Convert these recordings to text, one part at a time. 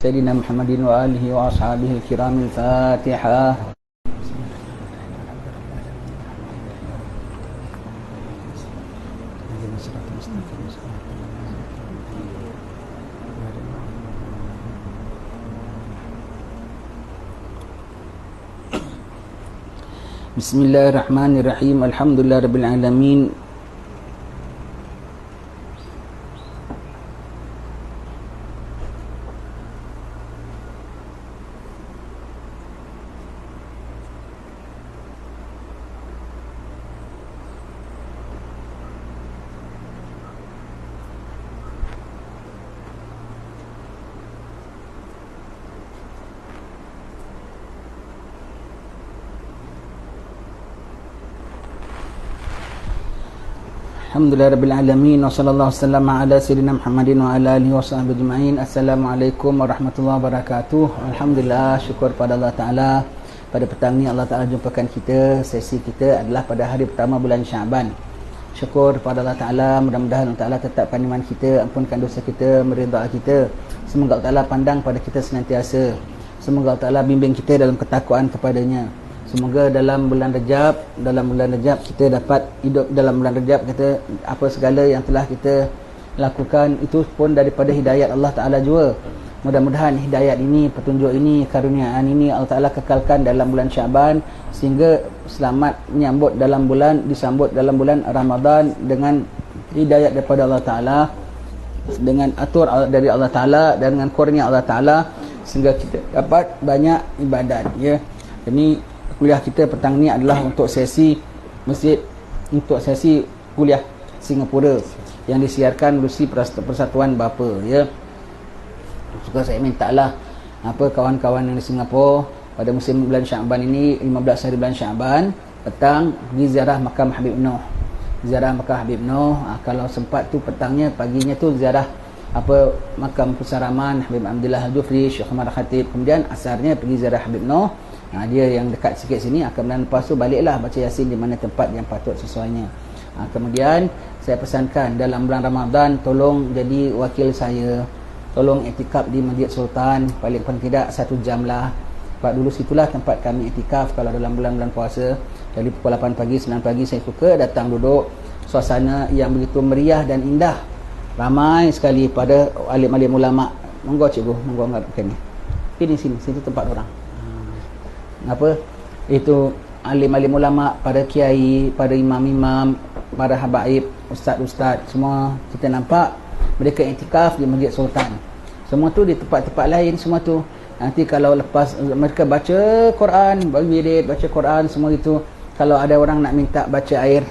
سيدنا محمد وآله وأصحابه الكرام الفاتحة. بسم الله الرحمن الرحيم. الحمد لله رب العالمين. Alhamdulillah Rabbil Alamin. Wa sallallahu wasallam ala Sayyidina Muhammadin wa ala alihi wa sahbihi ajma'in. Assalamualaikum warahmatullahi wabarakatuh. Alhamdulillah, syukur pada Allah Ta'ala. Pada petang ni Allah Ta'ala jumpakan kita. Sesi kita adalah pada hari pertama bulan Syaban. Syukur pada Allah Ta'ala. Mudah-mudahan Allah Ta'ala tetapkan iman kita, ampunkan dosa kita, meridai kita. Semoga Allah Ta'ala pandang pada kita senantiasa. Semoga Allah Ta'ala bimbing kita dalam ketakwaan kepadanya. Semoga dalam bulan Rejab kita dapat hidup dalam bulan Rejab, kita apa segala yang telah kita lakukan itu pun daripada hidayat Allah Ta'ala juga. Mudah-mudahan hidayat ini, petunjuk ini, karuniaan ini Allah Ta'ala kekalkan dalam bulan Syaban sehingga selamat disambut dalam bulan Ramadan dengan hidayat daripada Allah Ta'ala, dengan atur dari Allah Ta'ala dan dengan kurnia Allah Ta'ala sehingga kita dapat banyak ibadat, ya. Ini kuliah kita petang ni adalah untuk sesi masjid, untuk sesi kuliah Singapura yang disiarkan melalui Persatuan Bapa, ya. Suka saya minta lah kawan-kawan yang di Singapura pada musim bulan Syaban ini, 15 hari bulan Syaban, petang pergi ziarah makam Habib Noh. Ziarah makam Habib Noh, kalau sempat tu petangnya, paginya tu ziarah makam Pusaraman Habib Abdullah Al-Jufri, Syekh Umar Khatib, kemudian asarnya pergi ziarah Habib Noh. Dia yang dekat sikit sini, kemudian lepas tu baliklah baca Yasin di mana tempat yang patut sesuainya. Kemudian saya pesankan dalam bulan Ramadan tolong jadi wakil saya, tolong iktikaf di Masjid Sultan, paling tidak 1 jam lah. Sebab dulu situlah tempat kami iktikaf kalau dalam bulan-bulan puasa. Dari pukul 8 pagi, 9 pagi saya suka datang duduk, suasana yang begitu meriah dan indah. Ramai sekali pada alim-alim ulama. Monggo cikgu, monggo anggapkan ni. Sini tempat orang. Itu alim-alim ulama, para kiai, para imam-imam, para habaib, ustaz-ustaz, semua kita nampak mereka iktikaf di Masjid Sultan. Semua tu di tempat-tempat lain, semua tu. Nanti kalau lepas mereka baca Quran, berwirid, baca Quran, semua itu. Kalau ada orang nak minta baca air,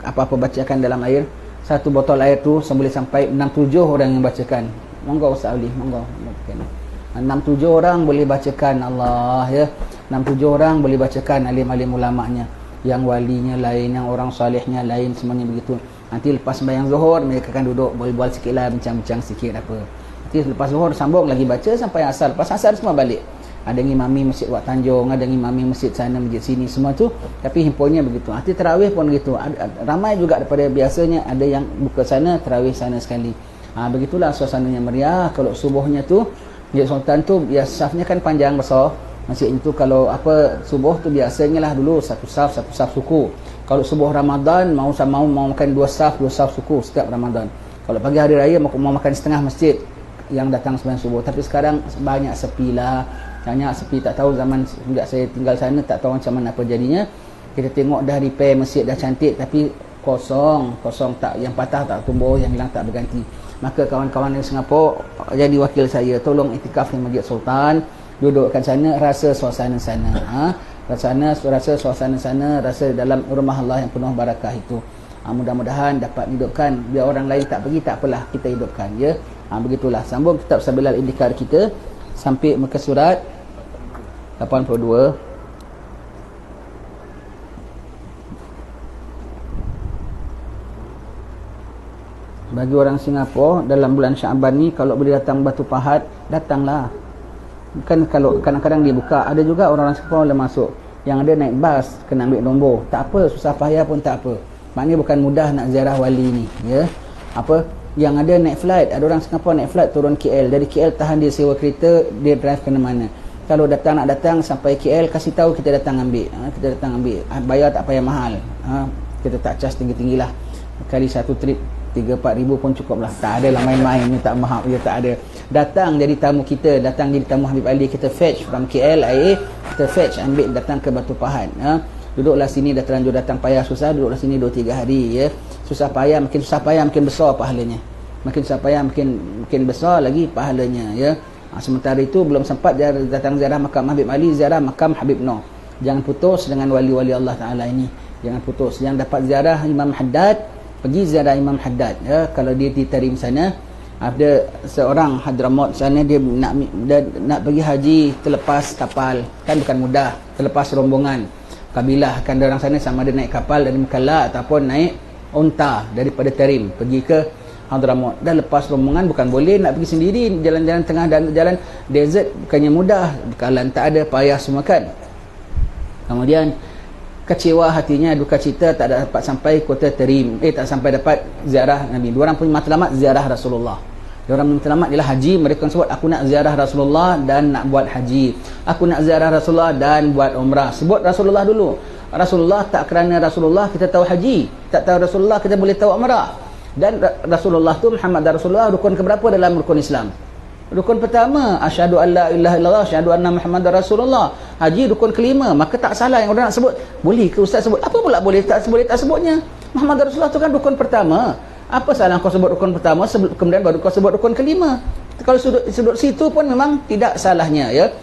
apa-apa bacakan dalam air, 1 botol air tu boleh sampai 6-7 orang yang bacakan. Monggo Ustaz Ali, monggo. 6-7 orang boleh bacakan, Allah, ya. 6-7 orang boleh bacakan, alim-alim ulamanya, yang walinya lain, yang orang salihnya lain, semuanya begitu. Nanti lepas sembahyang Zuhur mereka akan duduk bual-bual sikitlah, bincang-bincang sikit apa. Nanti lepas Zuhur sambung lagi baca sampai asar. Lepas asar semua balik. Ada ngimami Masjid Wak Tanjung, ada ngimami masjid sana, masjid sini, semua tu. Tapi himpunnya begitu. Nanti tarawih pun begitu. Ramai juga daripada biasanya, ada yang buka sana, tarawih sana sekali. Begitulah suasananya meriah. Kalau subuhnya tu Masjid Sultan tu safnya kan panjang besar. Masjid itu kalau subuh tu biasanya lah dulu satu saf suku. Kalau subuh Ramadan mau makan 2 saf suku setiap Ramadan. Kalau pagi hari raya mau makan setengah masjid yang datang sembahyang subuh. Tapi sekarang banyak sepi lah. Banyak sepi, tak tahu zaman sejak saya tinggal sana tak tahu macam mana apa jadinya. Kita tengok dah repair masjid dah cantik tapi kosong tak, yang patah tak tumbuh, yang hilang tak berganti. Maka kawan-kawan di Singapura jadi wakil saya, tolong iktikaf di Masjid Sultan, dudukkan sana, rasa suasana sana, rasa suasana sana, rasa dalam rumah Allah yang penuh barakah itu. Mudah-mudahan dapat hidupkan, biar orang lain tak pergi tak apalah, kita hidupkan, ya. Begitulah, sambung kitab Sabilal Indikar kita sampai muka surat 82. Bagi orang Singapura dalam bulan Syaban ni kalau boleh datang Batu Pahat, datanglah. Kan kalau kadang-kadang dia buka, ada juga orang Singapura boleh masuk. Yang ada naik bas kena ambil nombor. Tak apa, susah payah pun tak apa. Maknanya bukan mudah nak ziarah wali ni, ya. yang ada naik flight, ada orang Singapura naik flight turun KL, dari KL tahan dia sewa kereta, dia drive ke mana. Kalau nak datang sampai KL, kasih tahu kita datang ambil, kita datang ambil, bayar tak payah mahal, kita tak charge tinggi-tinggi lah, kali satu trip 3-4 ribu pun cukup lah, tak ada lah main-main ni, tak mahal, ya tak ada. Datang jadi tamu kita, datang jadi tamu Habib Ali, kita fetch from KL IA, kita fetch ambil datang ke Batu Pahat, duduklah sini, dah terlanjur datang payah susah, duduklah sini 2-3 hari, ya. Susah payah makin besar pahalanya, makin susah payah makin besar lagi pahalanya, ya. Sementara itu belum sempat datang ziarah makam Habib Ali, ziarah makam Habib Noh. Jangan putus dengan wali-wali Allah Ta'ala ini, jangan putus. Yang dapat ziarah Imam Haddad, pergi ziarah Imam Haddad, ya. Kalau dia ditarim sana, ada seorang Hadramaut sana, dia nak pergi haji terlepas kapal, kan bukan mudah, terlepas rombongan kabilah, kan orang sana sama ada naik kapal dari Mekalla ataupun naik unta daripada Tarim pergi ke Hadramaut. Dah lepas rombongan, bukan boleh nak pergi sendiri, jalan-jalan tengah dan jalan desert bukannya mudah, bekalan tak ada, payah semua kan. Kemudian kecewa hatinya, duka cita tak dapat sampai kota Tarim, tak sampai dapat ziarah Nabi. Diorang punya matlamat ziarah Rasulullah, diorang punya matlamat ialah haji. Mereka sebut aku nak ziarah Rasulullah dan nak buat haji, aku nak ziarah Rasulullah dan buat umrah. Sebut Rasulullah dulu. Rasulullah, tak kerana Rasulullah kita tahu haji, tak tahu Rasulullah kita boleh tahu umrah. Dan Rasulullah tu, Muhammad dan Rasulullah, rukun keberapa dalam rukun Islam? Rukun pertama, asyhadu an la ilaha illallah, asyhadu anna Muhammadar Rasulullah. Haji rukun kelima. Maka tak salah yang orang nak sebut. Boleh ke Ustaz sebut? Apa pula boleh tak sebutnya? Muhammad Rasulullah tu kan rukun pertama. Apa salah kau sebut rukun pertama, kemudian baru kau sebut rukun kelima? Kalau sudut situ pun memang tidak salahnya, ya.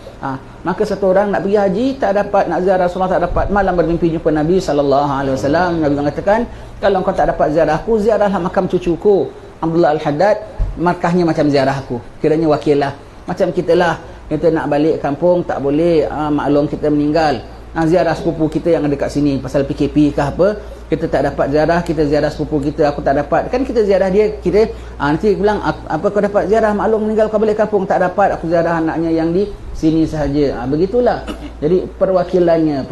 Maka satu orang nak pergi haji, tak dapat, nak ziarah Rasulullah tak dapat, malam bermimpi jumpa Nabi SAW. Nabi mengatakan, kalau kau tak dapat ziarah aku, ziarahlah makam cucuku Abdullah Al-Haddad, markahnya macam ziarah aku, kiranya wakil lah. Macam kita lah, kita nak balik kampung tak boleh, maklum kita meninggal, ziarah sepupu kita yang ada kat sini, pasal PKP ke apa, kita tak dapat ziarah, kita ziarah sepupu kita, aku tak dapat, kan kita ziarah dia, kita nanti bilang, apa kau dapat ziarah, maklum meninggal kau balik kampung, tak dapat, aku ziarah anaknya yang di sini sahaja. Begitulah, jadi perwakilannya,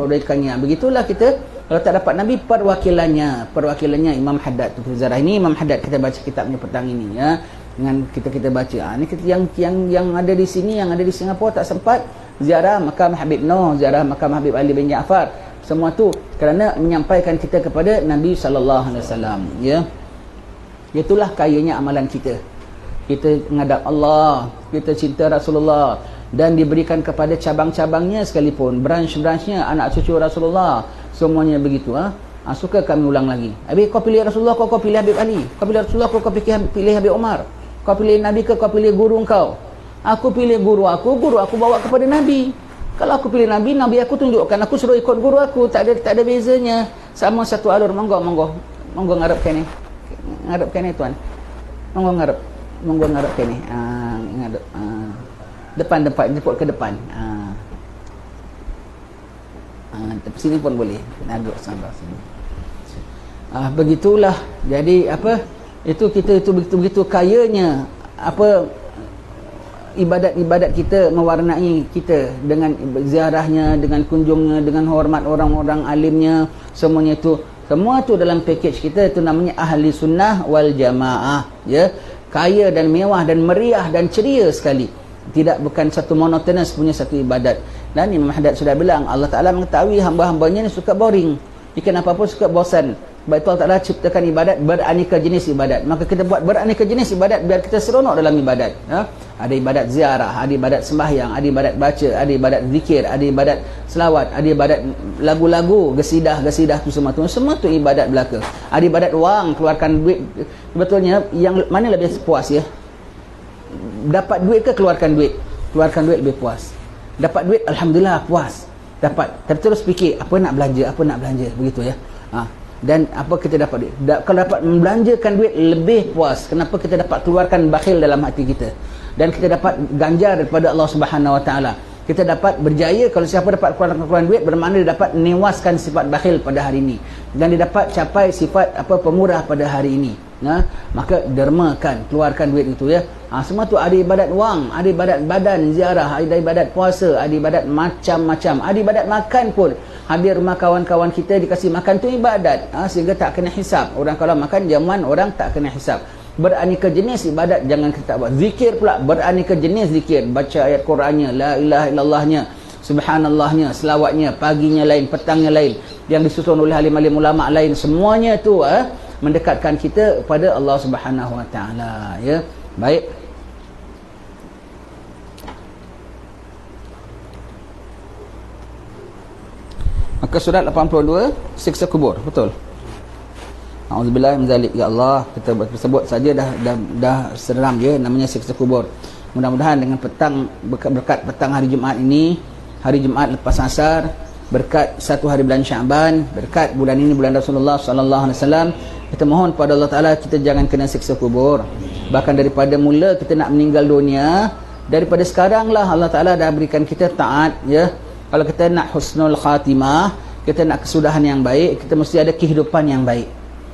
begitulah kita. Kalau tak dapat Nabi, perwakilannya Imam Haddad tu kita ziarah. Ini Imam Haddad, kita baca kitabnya petang ini, ya. Dengan kita baca, ini kita yang ada di sini, yang ada di Singapura tak sempat ziarah makam Habib Noh, ziarah makam Habib Ali bin Jaafar, semua tu kerana menyampaikan kita kepada Nabi SAW, ya. Itulah kayanya amalan kita. Kita menghadap Allah, kita cinta Rasulullah, dan diberikan kepada cabang-cabangnya sekalipun, branch-branchnya, anak cucu Rasulullah, semuanya begitu. Suka kami ulang lagi, Habib kau pilih Rasulullah, kau pilih Habib Ali, kau pilih Rasulullah, kau pilih Habib Umar, kau pilih Nabi ke kau pilih guru kau? Aku pilih guru aku bawa kepada Nabi. Kalau aku pilih Nabi, Nabi aku tunjukkan, aku suruh ikut guru aku, tak ada bezanya, sama satu alur. Monggo ngarep kene tuan, monggo ngarep kene, ngadep depan jemput ke depan, sini pun boleh, ngaduk sampai sini. Begitulah. Jadi itu kita begitu kayanya ibadat kita mewarnai kita dengan ziarahnya, dengan kunjungnya, dengan hormat orang-orang alimnya, semuanya itu, semua tu dalam package kita. Itu namanya ahli sunnah wal jamaah, ya. Kaya dan mewah dan meriah dan ceria sekali, bukan satu monotonous punya satu ibadat. Dan Imam Haddad sudah bilang, Allah Ta'ala mengetahui hamba-hambanya ni suka boring, ikan apa-apa suka bosan. Sebab itu Allah Ta'ala ciptakan ibadat beraneka jenis ibadat. Maka kita buat beraneka jenis ibadat biar kita seronok dalam ibadat, ya? Ada ibadat ziarah, ada ibadat sembahyang, ada ibadat baca, ada ibadat zikir, ada ibadat selawat, ada ibadat lagu-lagu, gesidah tu semua tu ibadat belaka. Ada ibadat wang, keluarkan duit. Sebetulnya yang mana lebih puas, ya? Dapat duit ke keluarkan duit? Keluarkan duit lebih puas. Dapat duit, alhamdulillah puas, dapat. Tapi terus fikir apa nak belanja, begitu, ya. Dan apa kita dapat duit, kalau dapat membelanjakan duit lebih puas. Kenapa? Kita dapat keluarkan bakhil dalam hati kita, dan kita dapat ganjar daripada Allah Subhanahu Wa Taala. Kita dapat berjaya kalau siapa dapat keluarkan duit, bermakna dia dapat menewaskan sifat bakhil pada hari ini, dan dia dapat capai sifat pemurah pada hari ini. Maka dermakan, keluarkan duit itu, ya. Semua tu ada ibadat wang, ada ibadat badan, ziarah, ada ibadat puasa, ada ibadat macam-macam, ada ibadat makan pun. Hadir rumah kawan-kawan kita, dikasih makan tu ibadat, sehingga tak kena hisap. Orang kalau makan jamuan, orang tak kena hisap. beraneka jenis ibadat jangan kita buat. Zikir pula beraneka jenis zikir, baca ayat Qurannya, la ilaha illallahnya, subhanallahnya, selawatnya, paginya lain, petangnya lain, yang disusun oleh alim-alim ulama lain, semuanya tu mendekatkan kita kepada Allah Subhanahu Wa Taala, ya. Baik. Maka surat 82 siksa kubur, betul. Auzubillahi min zalik, ya Allah, kita sebut saja dah seram je namanya siksa kubur. Mudah-mudahan dengan berkat petang hari Jumaat ini, hari Jumaat lepas asar, berkat satu hari bulan Syaban, berkat bulan ini bulan Rasulullah sallallahu alaihi wasallam, kita mohon pada Allah Taala kita jangan kena siksa kubur. Bahkan daripada mula kita nak meninggal dunia, daripada sekarang lah Allah Taala dah berikan kita taat, ya. Kalau kita nak husnul khatimah, kita nak kesudahan yang baik, kita mesti ada kehidupan yang baik.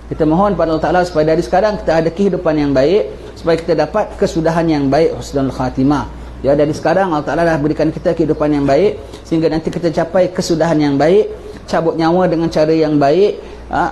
Kita mohon pada Allah Ta'ala supaya dari sekarang kita ada kehidupan yang baik, supaya kita dapat kesudahan yang baik, husnul khatimah. Ya, dari sekarang Allah Ta'ala dah berikan kita kehidupan yang baik, sehingga nanti kita capai kesudahan yang baik, cabut nyawa dengan cara yang baik,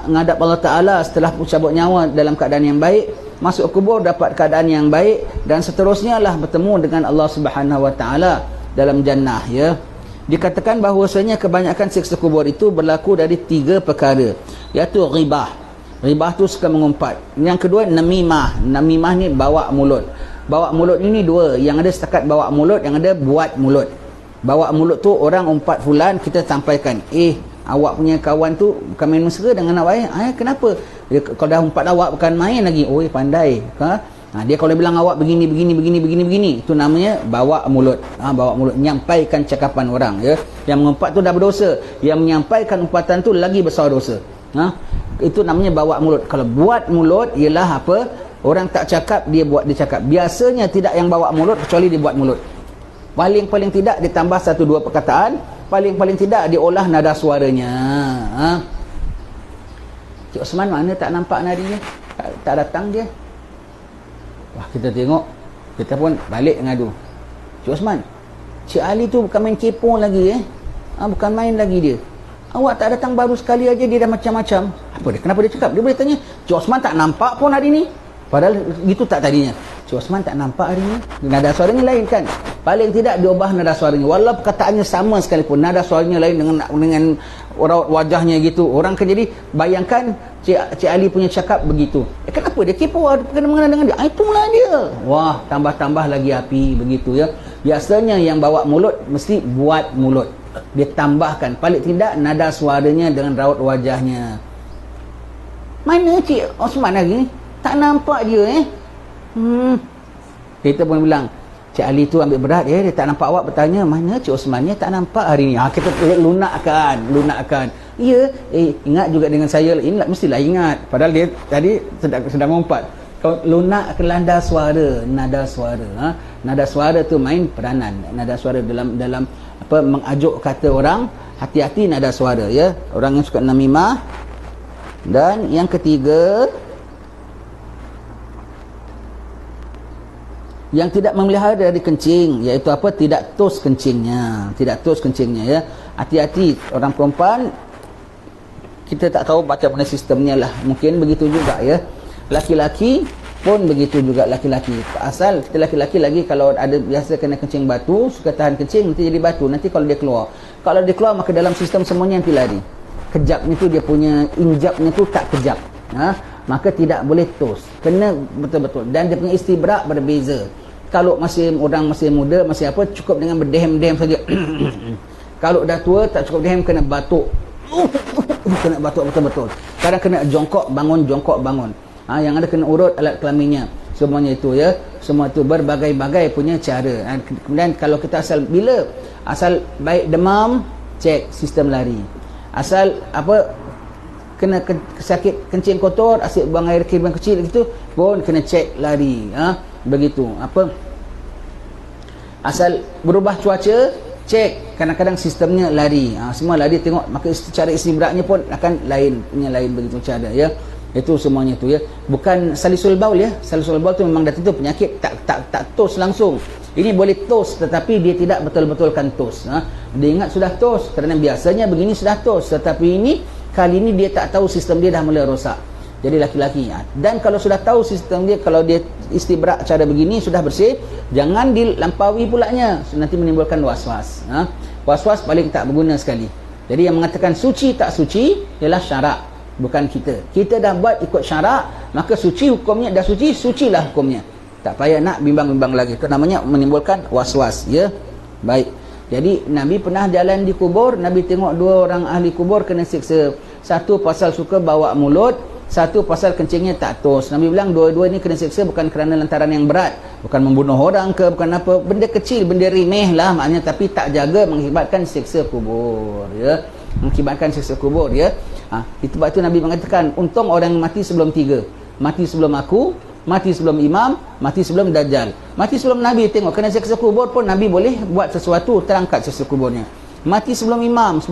ngadap Allah Ta'ala setelah cabut nyawa dalam keadaan yang baik, masuk kubur dapat keadaan yang baik, dan seterusnya lah bertemu dengan Allah Subhanahu Wa Ta'ala dalam jannah, ya. Dikatakan bahawasanya kebanyakan siksa kubur itu berlaku dari 3 perkara, iaitu ghibah. Ribah tu suka mengumpat. Yang kedua, namimah. Namimah ni bawa mulut. Bawa mulut ini 2. Yang ada setakat bawa mulut, yang ada buat mulut. Bawa mulut tu orang umpat fulan, kita sampaikan, awak punya kawan tu bukan main mesra dengan awak. Kenapa? Kalau dah umpat awak bukan main lagi. Pandai. Dia kalau bilang awak begini, itu namanya bawa mulut. Bawa mulut, menyampaikan cakapan orang, ya. Yang mengumpat tu dah berdosa. Yang menyampaikan umpatan tu lagi besar dosa. Itu namanya bawa mulut. Kalau buat mulut ialah apa? Orang tak cakap, dia buat, dia cakap. Biasanya tidak yang bawa mulut kecuali dia buat mulut. Paling tidak ditambah 1-2 perkataan, paling tidak diolah nada suaranya. Cik Osman mana tak nampak nadinya? Tak datang dia. Wah, kita tengok, kita pun balik ngadu. Cik Osman, Cik Ali tu bukan main kepo lagi, bukan main lagi dia. Awak tak datang, baru sekali aja dia dah macam-macam. Apa dia? Kenapa dia cakap? Dia boleh tanya, Cik Osman tak nampak pun hari ni. Padahal gitu tak tadinya. Cik Osman tak nampak hari ni. Nada suaranya lain kan? Paling tidak diubah nada suaranya. Walau perkataannya sama sekalipun, nada suaranya lain dengan raut wajahnya gitu. Orang kan jadi bayangkan Cik Ali punya cakap begitu. Kenapa dia kepo? Kena mengenal dengan dia. Itulah dia. Wah, tambah-tambah lagi api begitu, ya. Biasanya yang bawa mulut mesti buat mulut. Dia tambahkan, paling tidak nada suaranya dengan raut wajahnya. Mana Cik Osman hari ni? Tak nampak dia, Kita pun bilang, Cik Ali tu ambil berat, dia tak nampak awak. Bertanya, mana Cik Osman ni? Tak nampak hari ni. Kita lunakkan. Ya, ingat juga dengan saya. Ingat, mestilah ingat. Padahal dia tadi sedang mengumpat. Kau lunak ke nada suara. Nada suara tu main peranan. Nada suara dalam mengajuk kata orang, hati-hati nada suara, ya. Orang yang suka namimah. Dan yang ketiga, yang tidak memelihara dari kencing, iaitu apa? Tidak tos kencingnya, ya. Hati-hati orang perempuan, kita tak tahu macam mana sistemnya lah, mungkin begitu juga, ya. Laki-laki pun begitu juga, laki-laki. Asal kita laki-laki lagi, kalau ada biasa kena kencing batu, suka tahan kencing, nanti jadi batu. Nanti kalau dia keluar, maka dalam sistem semuanya nanti lari. Kejapnya tu, dia punya injapnya tu tak kejap, maka tidak boleh tos, kena betul-betul. Dan dia punya istibrak berbeza. Kalau orang masih muda, masih apa, cukup dengan berdehem-dehem saja. Kalau dah tua, tak cukup dehem, kena batuk. Kena batuk betul-betul. Kadang kena jongkok bangun. Yang ada kena urut alat kelaminnya. Semuanya itu, ya. Semua itu berbagai-bagai punya cara. Kemudian kalau kita asal baik demam, cek sistem lari. Asal kena sakit kencing kotor, asyik buang air kiriman kecil gitu, pun kena cek lari. Begitu. Asal berubah cuaca, cek. Kadang-kadang sistemnya lari. Semua lari, tengok. Maka cara istibraknya pun akan lain begitu cara, ya. Itu semuanya tu, ya. Bukan salisul baul, ya. Salisul baul tu memang dah tentu penyakit, tak tos langsung. Ini boleh tos, tetapi dia tidak betul-betulkan tos. Dia ingat sudah tos, kerana biasanya begini sudah tos, tetapi kali ini dia tak tahu, sistem dia dah mula rosak. jadi laki-laki. Dan kalau sudah tahu sistem dia, kalau dia istibrak cara begini sudah bersih, jangan dilampaui pulanya, nanti menimbulkan was-was. Was-was paling tak berguna sekali. Jadi yang mengatakan suci tak suci ialah syarak, bukan kita. Kita dah buat ikut syarak, maka suci hukumnya, dah suci, sucilah hukumnya. Tak payah nak bimbang-bimbang lagi. Itu namanya menimbulkan was-was, ya. Baik. Jadi Nabi pernah jalan di kubur, Nabi tengok dua orang ahli kubur kena siksa. Satu pasal suka bawa mulut, satu pasal kencingnya tak tos. Nabi bilang dua-dua ni kena siksa bukan kerana lantaran yang berat, bukan membunuh orang ke, bukan apa, benda kecil, benda remeh lah maknanya, tapi tak jaga mengakibatkan siksa kubur, ya. Mengakibatkan siksa kubur, ya. Itu sebab itu Nabi mengatakan, untung orang mati sebelum tiga. Mati sebelum aku, mati sebelum imam, mati sebelum dajjal. Mati sebelum Nabi, tengok kena siksa kubur pun Nabi boleh buat sesuatu, terangkat siksa kuburnya. Mati sebelum imam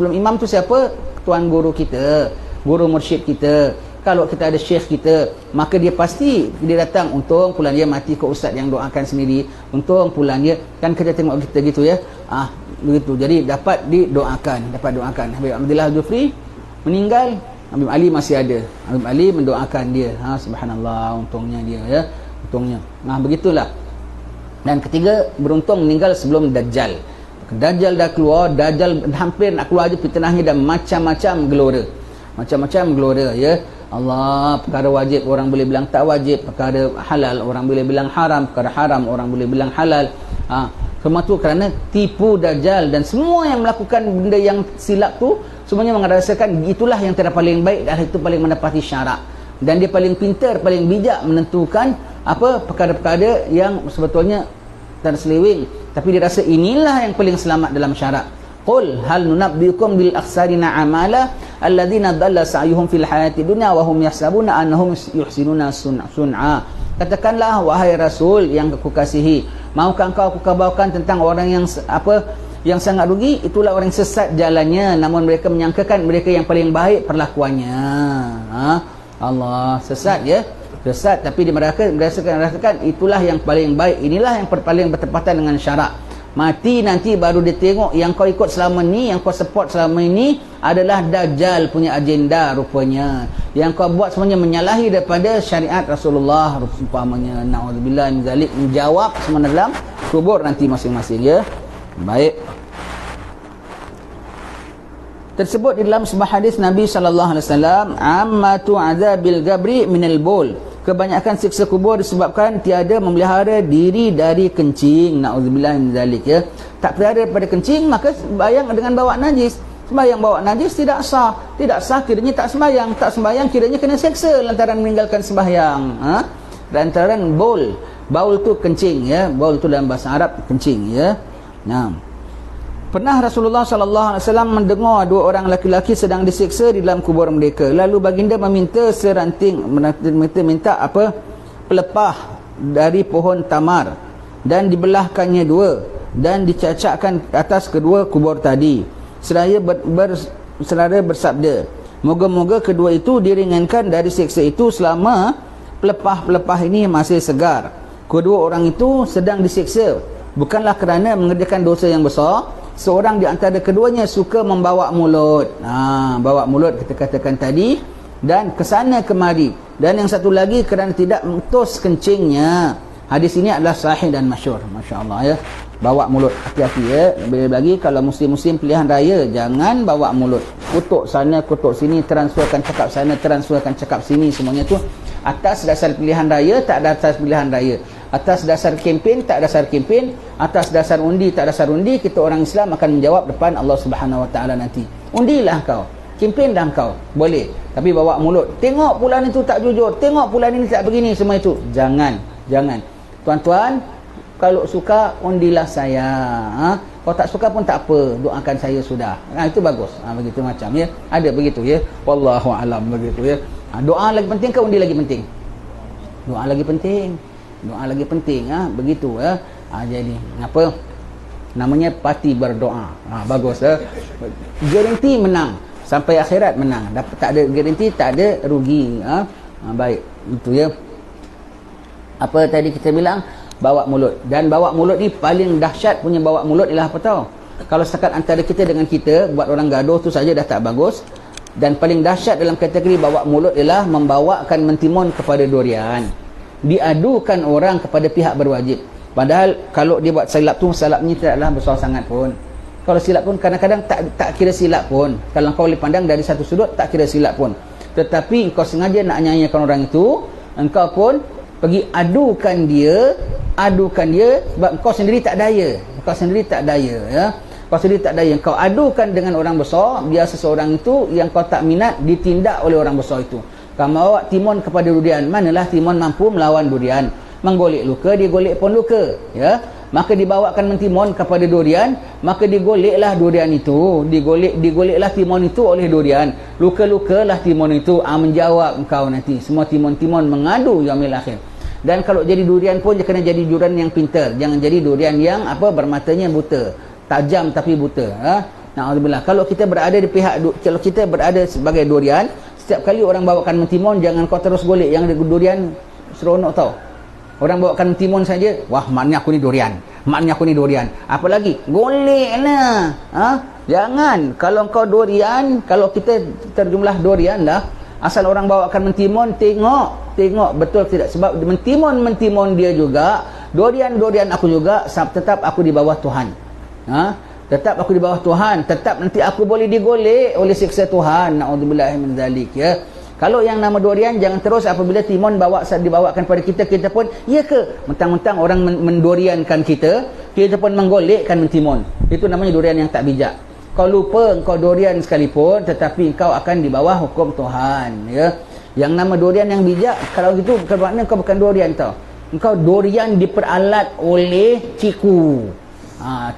tu siapa? Tuan guru kita, guru mursyid kita. Kalau kita ada syekh kita, maka dia pasti dia datang, untung pulang dia mati ke ustaz yang doakan sendiri, untung pulang dia, kan kita tengok kita gitu, ya. Begitu, jadi dapat didoakan, Habib Abdullah Jufri meninggal, Habib Ali masih ada, Habib Ali mendoakan dia, subhanallah, untungnya dia, ya, untungnya. Begitulah. Dan ketiga, beruntung meninggal sebelum Dajjal. Dajjal dah keluar, Dajjal hampir nak keluar je, fitnahnya dah macam-macam gelora, ya. Allah, perkara wajib orang boleh bilang tak wajib, perkara halal orang boleh bilang haram, perkara haram orang boleh bilang halal. Semua tu kerana tipu Dajjal, dan semua yang melakukan benda yang silap tu semuanya merasakan itulah yang tidak paling baik, dan itu paling mendapati syarak, dan dia paling pintar, paling bijak menentukan apa perkara-perkara yang sebetulnya terseleweng, tapi dia rasa inilah yang paling selamat dalam syarak. Qul hal nunabbiukum bil akhsarina amala alladhina dhalla sa'yuhum fil hayati dunya wa hum yahsabuna annahum yuhsinuna sun'a. Katakanlah wahai Rasul yang aku kasihi, maukah engkau aku kabarkan tentang orang yang yang sangat rugi? Itulah orang sesat jalannya, namun mereka menyangkakan mereka yang paling baik perlakuannya. Allah, sesat, ya. Sesat, tapi dia merasakan itulah yang paling baik, inilah yang paling bertepatan dengan syarak. Mati nanti baru dia tengok yang kau ikut selama ni, yang kau support selama ini adalah Dajjal punya agenda rupanya. Yang kau buat semuanya menyalahi daripada syariat Rasulullah umpamanya. Na'udzubillah min zalik, menjawab semua dalam kubur nanti masing-masing, ya. Baik. Tersebut di dalam sebuah hadis Nabi sallallahu alaihi wasallam, ammatu azabil gabri minal bol. Kebanyakan siksa kubur disebabkan tiada memelihara diri dari kencing. Na'udzubillah min zalik, ya. Tak pelihara daripada kencing, maka sembahyang dengan bawa najis. Sembahyang bawa najis tidak sah. Tidak sah kiranya tak sembahyang. Tak sembahyang kiranya kena seksa lantaran meninggalkan sembahyang. Lantaran baul. Baul tu kencing, ya. Baul tu dalam bahasa Arab kencing, ya. Pernah Rasulullah sallallahu alaihi wasallam mendengar dua orang laki-laki sedang disiksa di dalam kubur mereka. Lalu baginda meminta seranting, minta pelepah dari pohon tamar, dan dibelahkannya dua dan dicacakkan atas kedua kubur tadi. Seraya bersabda, moga-moga kedua itu diringankan dari siksa itu selama pelepah-pelepah ini masih segar. Kedua orang itu sedang disiksa bukanlah kerana mengerjakan dosa yang besar. Seorang di antara keduanya suka membawa mulut. Bawa mulut kita katakan tadi, dan kesana kemari. Dan yang satu lagi kerana tidak mengutus kencingnya. Hadis ini adalah sahih dan masyhur. Masya-Allah, ya. Bawa mulut, hati-hati, ya. Lebih lagi kalau muslim-muslim pilihan raya, jangan bawa mulut. Kutuk sana, kutuk sini, transferkan cakap sana, transferkan cakap sini, semuanya tu atas dasar pilihan raya, tak ada atas pilihan raya. Atas dasar kempen, tak dasar kempen. Atas dasar undi, tak dasar undi. Kita orang Islam akan menjawab depan Allah Subhanahu Wa Taala nanti. Undilah kau, kempen dah kau, boleh. Tapi bawa mulut, tengok pulan itu tak jujur, tengok pulan ini tak begini, semua itu jangan. Tuan-tuan, kalau suka undilah saya. Kalau tak suka pun tak apa, doakan saya sudah. Itu bagus. Begitu macam, ya. Ada begitu, ya. Wallahu alam, begitu, ya. Doa lagi penting ke undi lagi penting? Doa lagi penting. Begitu, ya. Jadi apa namanya, parti berdoa. Bagus, ya. Garanti menang sampai akhirat, menang. Tak ada garanti, tak ada rugi. Baik, itu, ya. Apa tadi kita bilang? Bawa mulut. Dan bawa mulut ni paling dahsyat punya bawa mulut ialah apa tahu? Kalau setakat antara kita dengan kita buat orang gaduh tu saja dah tak bagus. Dan paling dahsyat dalam kategori bawa mulut ialah membawakan mentimun kepada durian. Diadukan orang kepada pihak berwajib. Padahal kalau dia buat silap tu, silapnya tidaklah besar sangat pun. Kalau silap pun kadang-kadang tak kira silap pun. Kalau kau boleh pandang dari satu sudut, tak kira silap pun. Tetapi kau sengaja nak nyanyikan orang itu, engkau pun pergi adukan dia sebab kau sendiri tak daya. Kau sendiri tak daya, ya. Kau sendiri tak daya. Kau adukan dengan orang besar, biar seseorang itu yang kau tak minat ditindak oleh orang besar itu. Kau bawa timun kepada durian. Manalah timun mampu melawan durian. Menggolek luka, dia golek pun luka, ya. Maka dibawakan mentimun kepada durian, maka digoleklah durian itu, digoleklah timun itu oleh durian. Luka-lukalah timun itu. Menjawab engkau nanti. Semua timun-timun mengadu yaumil akhir. Dan kalau jadi durian pun dia kena jadi durian yang pintar. Jangan jadi durian yang bermatanya buta. Tajam tapi buta, ha? Na'udzubillah. Kalau kita berada di pihak, kalau kita berada sebagai durian, setiap kali orang bawakan mentimun, jangan kau terus golek. Yang durian seronok tau. Orang bawakan mentimun saja, wah maknanya aku ni durian, maknanya aku ni durian. Apa lagi? Golek lah, ha? Jangan. Kalau kau durian, kalau kita terjumlah durian lah, asal orang bawakan mentimun, tengok betul tidak. Sebab mentimun dia juga, durian aku juga, tetap aku di bawah Tuhan. Tetap aku di bawah Tuhan, tetap nanti aku boleh digolek oleh siksa Tuhan. Na'udzubillah min zalik, ya. Kalau yang nama durian, jangan terus apabila timun dibawakan pada kita pun, ya ke? Mentang-mentang orang menduriankan kita pun menggolekkan mentimun. Itu namanya durian yang tak bijak. Kau lupa engkau durian sekalipun, tetapi engkau akan di bawah hukum Tuhan, ya. Yang nama durian yang bijak, kalau gitu bermakna engkau bukan durian tau. Engkau durian diperalat oleh ciku.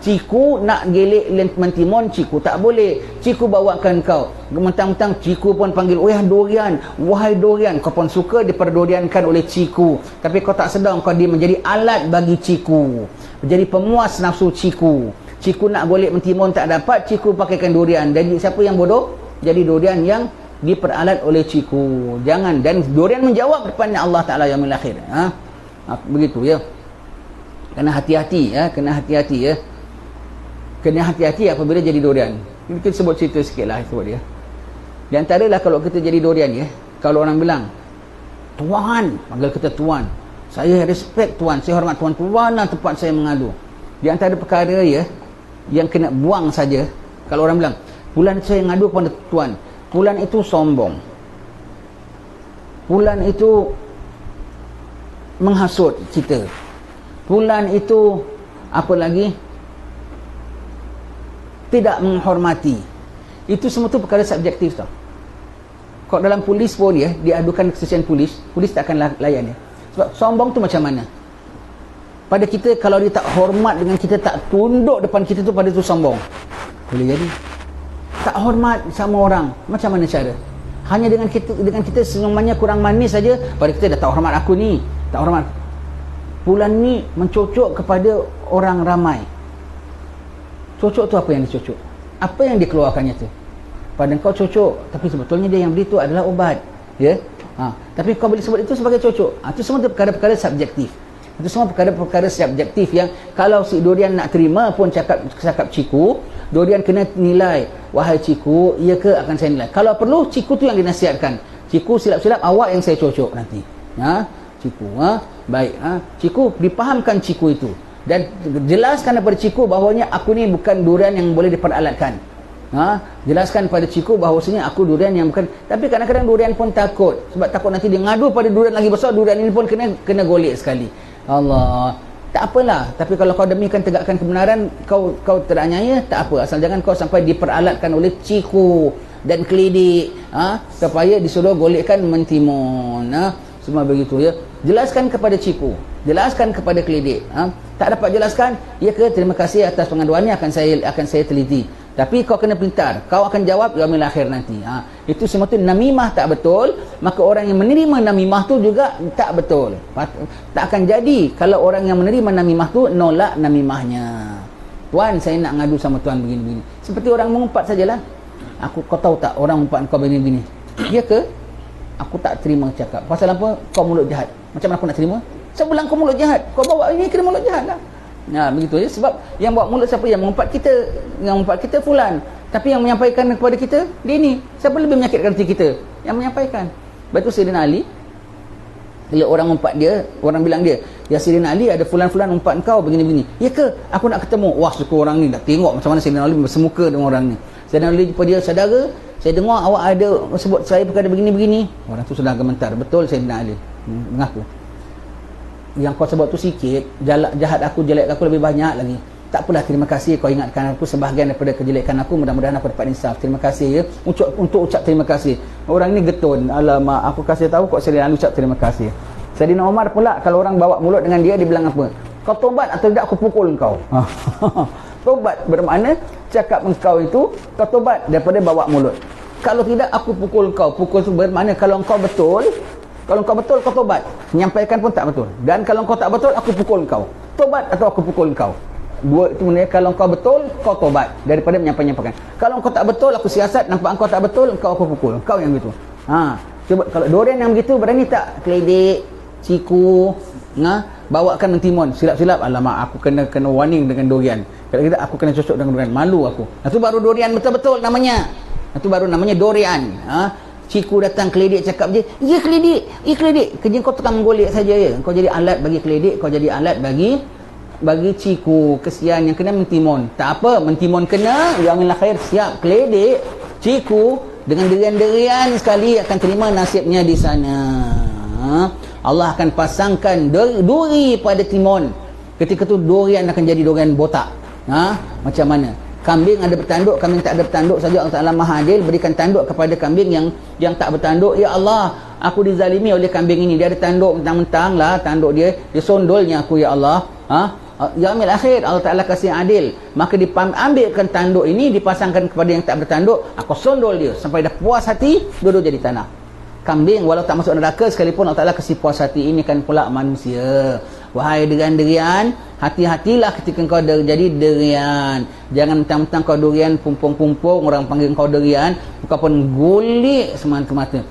Ciku nak gelek mentimun, ciku tak boleh. Ciku bawakan kau, mentang-mentang ciku pun panggil, wahai durian, kau pun suka diperduriankan oleh ciku. Tapi kau tak sedar kau dia menjadi alat bagi ciku, menjadi pemuas nafsu ciku. Ciku nak golek mentimun tak dapat, ciku pakaikan durian. Jadi siapa yang bodoh? Jadi durian yang diperalat oleh ciku. Jangan. Dan durian menjawab depan Allah Ta'ala yaumil akhir, begitu, ya. Kena hati-hati, ya. Kena hati-hati apabila jadi durian. Kita sebut cerita sikit lah sebut dia. Di antaralah kalau kita jadi durian, ya, kalau orang bilang tuan, panggil kita tuan, saya respect tuan, saya hormat tuan, tuan tempat saya mengadu. Di antara perkara, ya, yang kena buang saja. Kalau orang bilang pulan saya mengadu kepada tuan, pulan itu sombong, pulan itu menghasut kita, pulan itu apa lagi, tidak menghormati. Itu semua tu perkara subjektif tau. Kalau dalam polis pun, ya, diadukan ke stesen polis tak akan layan, ya. Sebab sombong tu macam mana? Pada kita, kalau dia tak hormat dengan kita, tak tunduk depan kita tu, pada tu sombong. Boleh jadi. Tak hormat sama orang, macam mana cara? Hanya dengan kita senyumannya kurang manis saja, pada kita dah tak hormat aku ni, tak hormat. Pulan ni mencocok kepada orang ramai. Cocok tu apa yang dicocok? Apa yang dikeluarkannya tu? Pada kau cocok, tapi sebetulnya dia yang beri tu adalah obat, ya. Tapi kau boleh sebut itu sebagai cocok. Itu semua perkara-perkara subjektif. Itu semua perkara-perkara subjektif yang kalau si durian nak terima pun cakap ciku, durian kena nilai, wahai ciku, iya ke akan saya nilai. Kalau perlu ciku tu yang dinasihatkan. Ciku silap-silap awak yang saya cocok nanti. Ciku, baik, ciku dipahamkan ciku itu dan jelaskan kepada ciku bahawanya aku ni bukan durian yang boleh diperalatkan. Jelaskan pada ciku bahawasanya aku durian yang bukan. Tapi kadang-kadang durian pun takut, sebab takut nanti dia ngadu pada durian lagi besar, durian ini pun kena golek sekali. Allah, tak apalah. Tapi kalau kau demikian tegakkan kebenaran, kau teraniaya, tak apa, asal jangan kau sampai diperalatkan oleh ciku dan kelidik, supaya disuruh golekkan mentimun, semua begitu, ya. Jelaskan kepada ciku, jelaskan kepada kelidik. Tak dapat jelaskan, ya ke, terima kasih atas pengaduannya, akan saya teliti. Tapi kau kena pintar, kau akan jawab yaumil akhir nanti. Itu semua tu namimah tak betul, maka orang yang menerima namimah tu juga tak betul. Tak akan jadi kalau orang yang menerima namimah tu nolak namimahnya. Tuan, saya nak ngadu sama tuan begini-begini. Seperti orang mengumpat sajalah. Kau tahu tak orang umpat kau begini-begini? Ya ke? Aku tak terima cakap. Pasal apa? Kau mulut jahat. Macam mana aku nak terima? Saya bilang kau mulut jahat. Kau bawa ini kena mulut jahat lah. Begitu je. Sebab yang bawa mulut siapa? Yang mengumpat kita. Yang mengumpat kita fulan. Tapi yang menyampaikan kepada kita, dia ni. Siapa lebih menyakitkan hati kita? Yang menyampaikan. Lepas tu Sayyidina Ali, bila orang umpat dia, orang bilang dia, ya Sayyidina Ali, ada fulan-fulan umpat kau begini-begini. Ya ke? Aku nak ketemu. Wah, suka orang ni. Nak tengok macam mana Sayyidina Ali bersemuka dengan orang ni. Sayyidina Ali jumpa dia, saudara, saya dengar awak ada sebut saya perkara begini-begini. Orang tu sudah gemetar. Betul Sayyidina Ali. Mengaku. Yang kau sebut tu sikit, jahat aku, jelek aku lebih banyak lagi. Tak apalah, terima kasih kau ingatkan aku sebahagian daripada kejelekan aku, mudah-mudahan aku dapat insaf. Terima kasih ya. Untuk ucap terima kasih. Orang ni getun. Alamak, aku kasih tahu kok Sayyidina Ali ucap terima kasih. Sayyidina Umar pula, kalau orang bawa mulut dengan dia bilang apa? Kau tobat atau tidak aku pukul kau. Tobat bermakna cakap engkau itu kau tobat daripada bawa mulut. Kalau tidak aku pukul kau. Pukul itu bermakna kalau engkau betul, kau tobat. Menyampaikan pun tak betul. Dan kalau kau tak betul, aku pukul kau. Tobat atau aku pukul kau. Dua itu maknanya kalau kau betul, kau tobat daripada menyampaikan. Kalau kau tak betul, aku siasat, nampak kau tak betul, kau aku pukul. Kau yang gitu. Coba kalau Dorian yang begitu, berani tak keledek, ciku, bawakan mentimun, silap-silap, alamak aku kena warning dengan Dorian. Kalau tidak aku kena cocok dengan Dorian, malu aku. Itu baru Dorian betul-betul namanya. Itu baru namanya Dorian. Ciku datang, keledek cakap je, ya keledek, kerja kau tukang menggolek saja ya. Kau jadi alat bagi keledek, kau jadi alat bagi ciku. Kesian yang kena mentimun. Tak apa, mentimun kena, yaumil khair, siap. Keledek, ciku dengan derian-derian sekali akan terima nasibnya di sana. Allah akan pasangkan duri pada timun. Ketika tu durian akan jadi durian botak. Macam mana? Kambing ada bertanduk, kambing tak ada bertanduk saja Allah Ta'ala Maha Adil, berikan tanduk kepada kambing yang tak bertanduk. Ya Allah, aku dizalimi oleh kambing ini. Dia ada tanduk mentang-mentang lah, tanduk dia sondolnya aku ya Allah. Yaumil akhir Allah Ta'ala kasih adil, maka diambilkan tanduk ini, dipasangkan kepada yang tak bertanduk, aku sondol dia sampai dah puas hati, duduk jadi tanah. Kambing walau tak masuk neraka sekalipun Allah Ta'ala kasih puas hati. Ini kan pula manusia. Wahai derian-derian, hati-hatilah ketika kau jadi derian. Jangan mentang-mentang kau durian pumpung-pumpung, orang panggil kau derian, kau pun gulik semata-mata.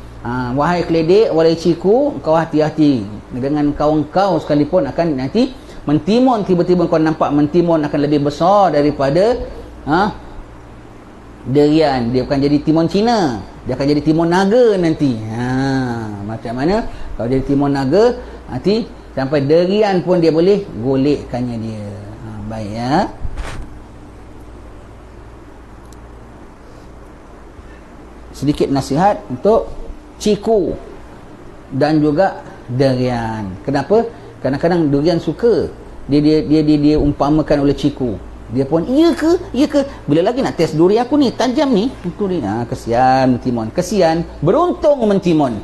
Wahai keledek, wahai ciku, kau hati-hati dengan kawan kau sekalipun akan nanti mentimun. Tiba-tiba kau nampak mentimun akan lebih besar daripada derian. Dia bukan jadi timun Cina, dia akan jadi timun naga nanti. Macam mana kalau jadi timun naga, nanti sampai derian pun dia boleh golekkannya dia. Baik ya. Sedikit nasihat untuk ciku dan juga derian. Kenapa? Kadang-kadang durian suka dia umpamakan oleh ciku. Dia pun iya ke bila lagi nak test duri aku ni tajam ni itu dia. Kesian mentimun, kesian, beruntung mentimun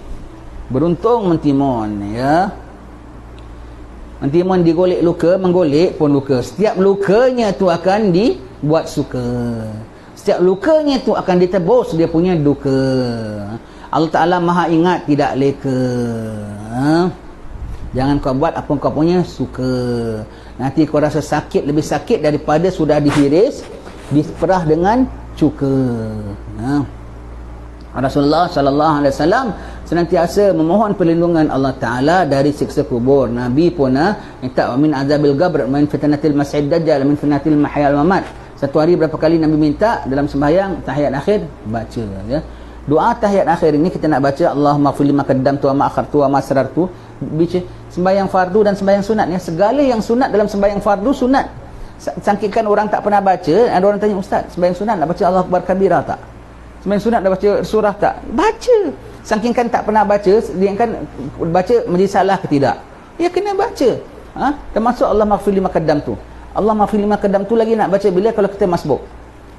ya. Mentimun digolek luka, menggolek pun luka. Setiap lukanya tu akan dibuat suka, setiap lukanya tu akan ditebus dia punya duka. Allah Ta'ala Maha ingat, tidak leka. Jangan kau buat apa kau punya suka. Nanti kau rasa sakit, lebih sakit daripada sudah dihiris, diperah dengan cuka. Rasulullah sallallahu alaihi wasallam senantiasa memohon perlindungan Allah Taala dari siksa kubur. Nabi pun minta min azabil qabr, min fitnatil mas'id dajjal, min fitnatil mahya wal mamat. Satu hari berapa kali Nabi minta dalam sembahyang tahiyat akhir baca ya. Doa tahiyat akhir ini kita nak baca Allahumma ighfir li ma qaddamtu wa ma akhartu wa ma asrartu. Baca sembahyang fardu dan sembahyang sunat ya. Segala yang sunat dalam sembahyang fardu sunat. Sangkikan orang tak pernah baca, ada orang tanya, ustaz, sembahyang sunat nak baca Allahu Akbar kabira tak? Sembahyang sunat nak baca surah tak? Baca. Sangkikan tak pernah baca, dia kan baca menjadi salah ke tidak? Ya kena baca. Termasuk Allahumma ighfir li ma qaddamtu. Allahumma ighfir li ma qaddamtu lagi nak baca bila kalau kita masbuk.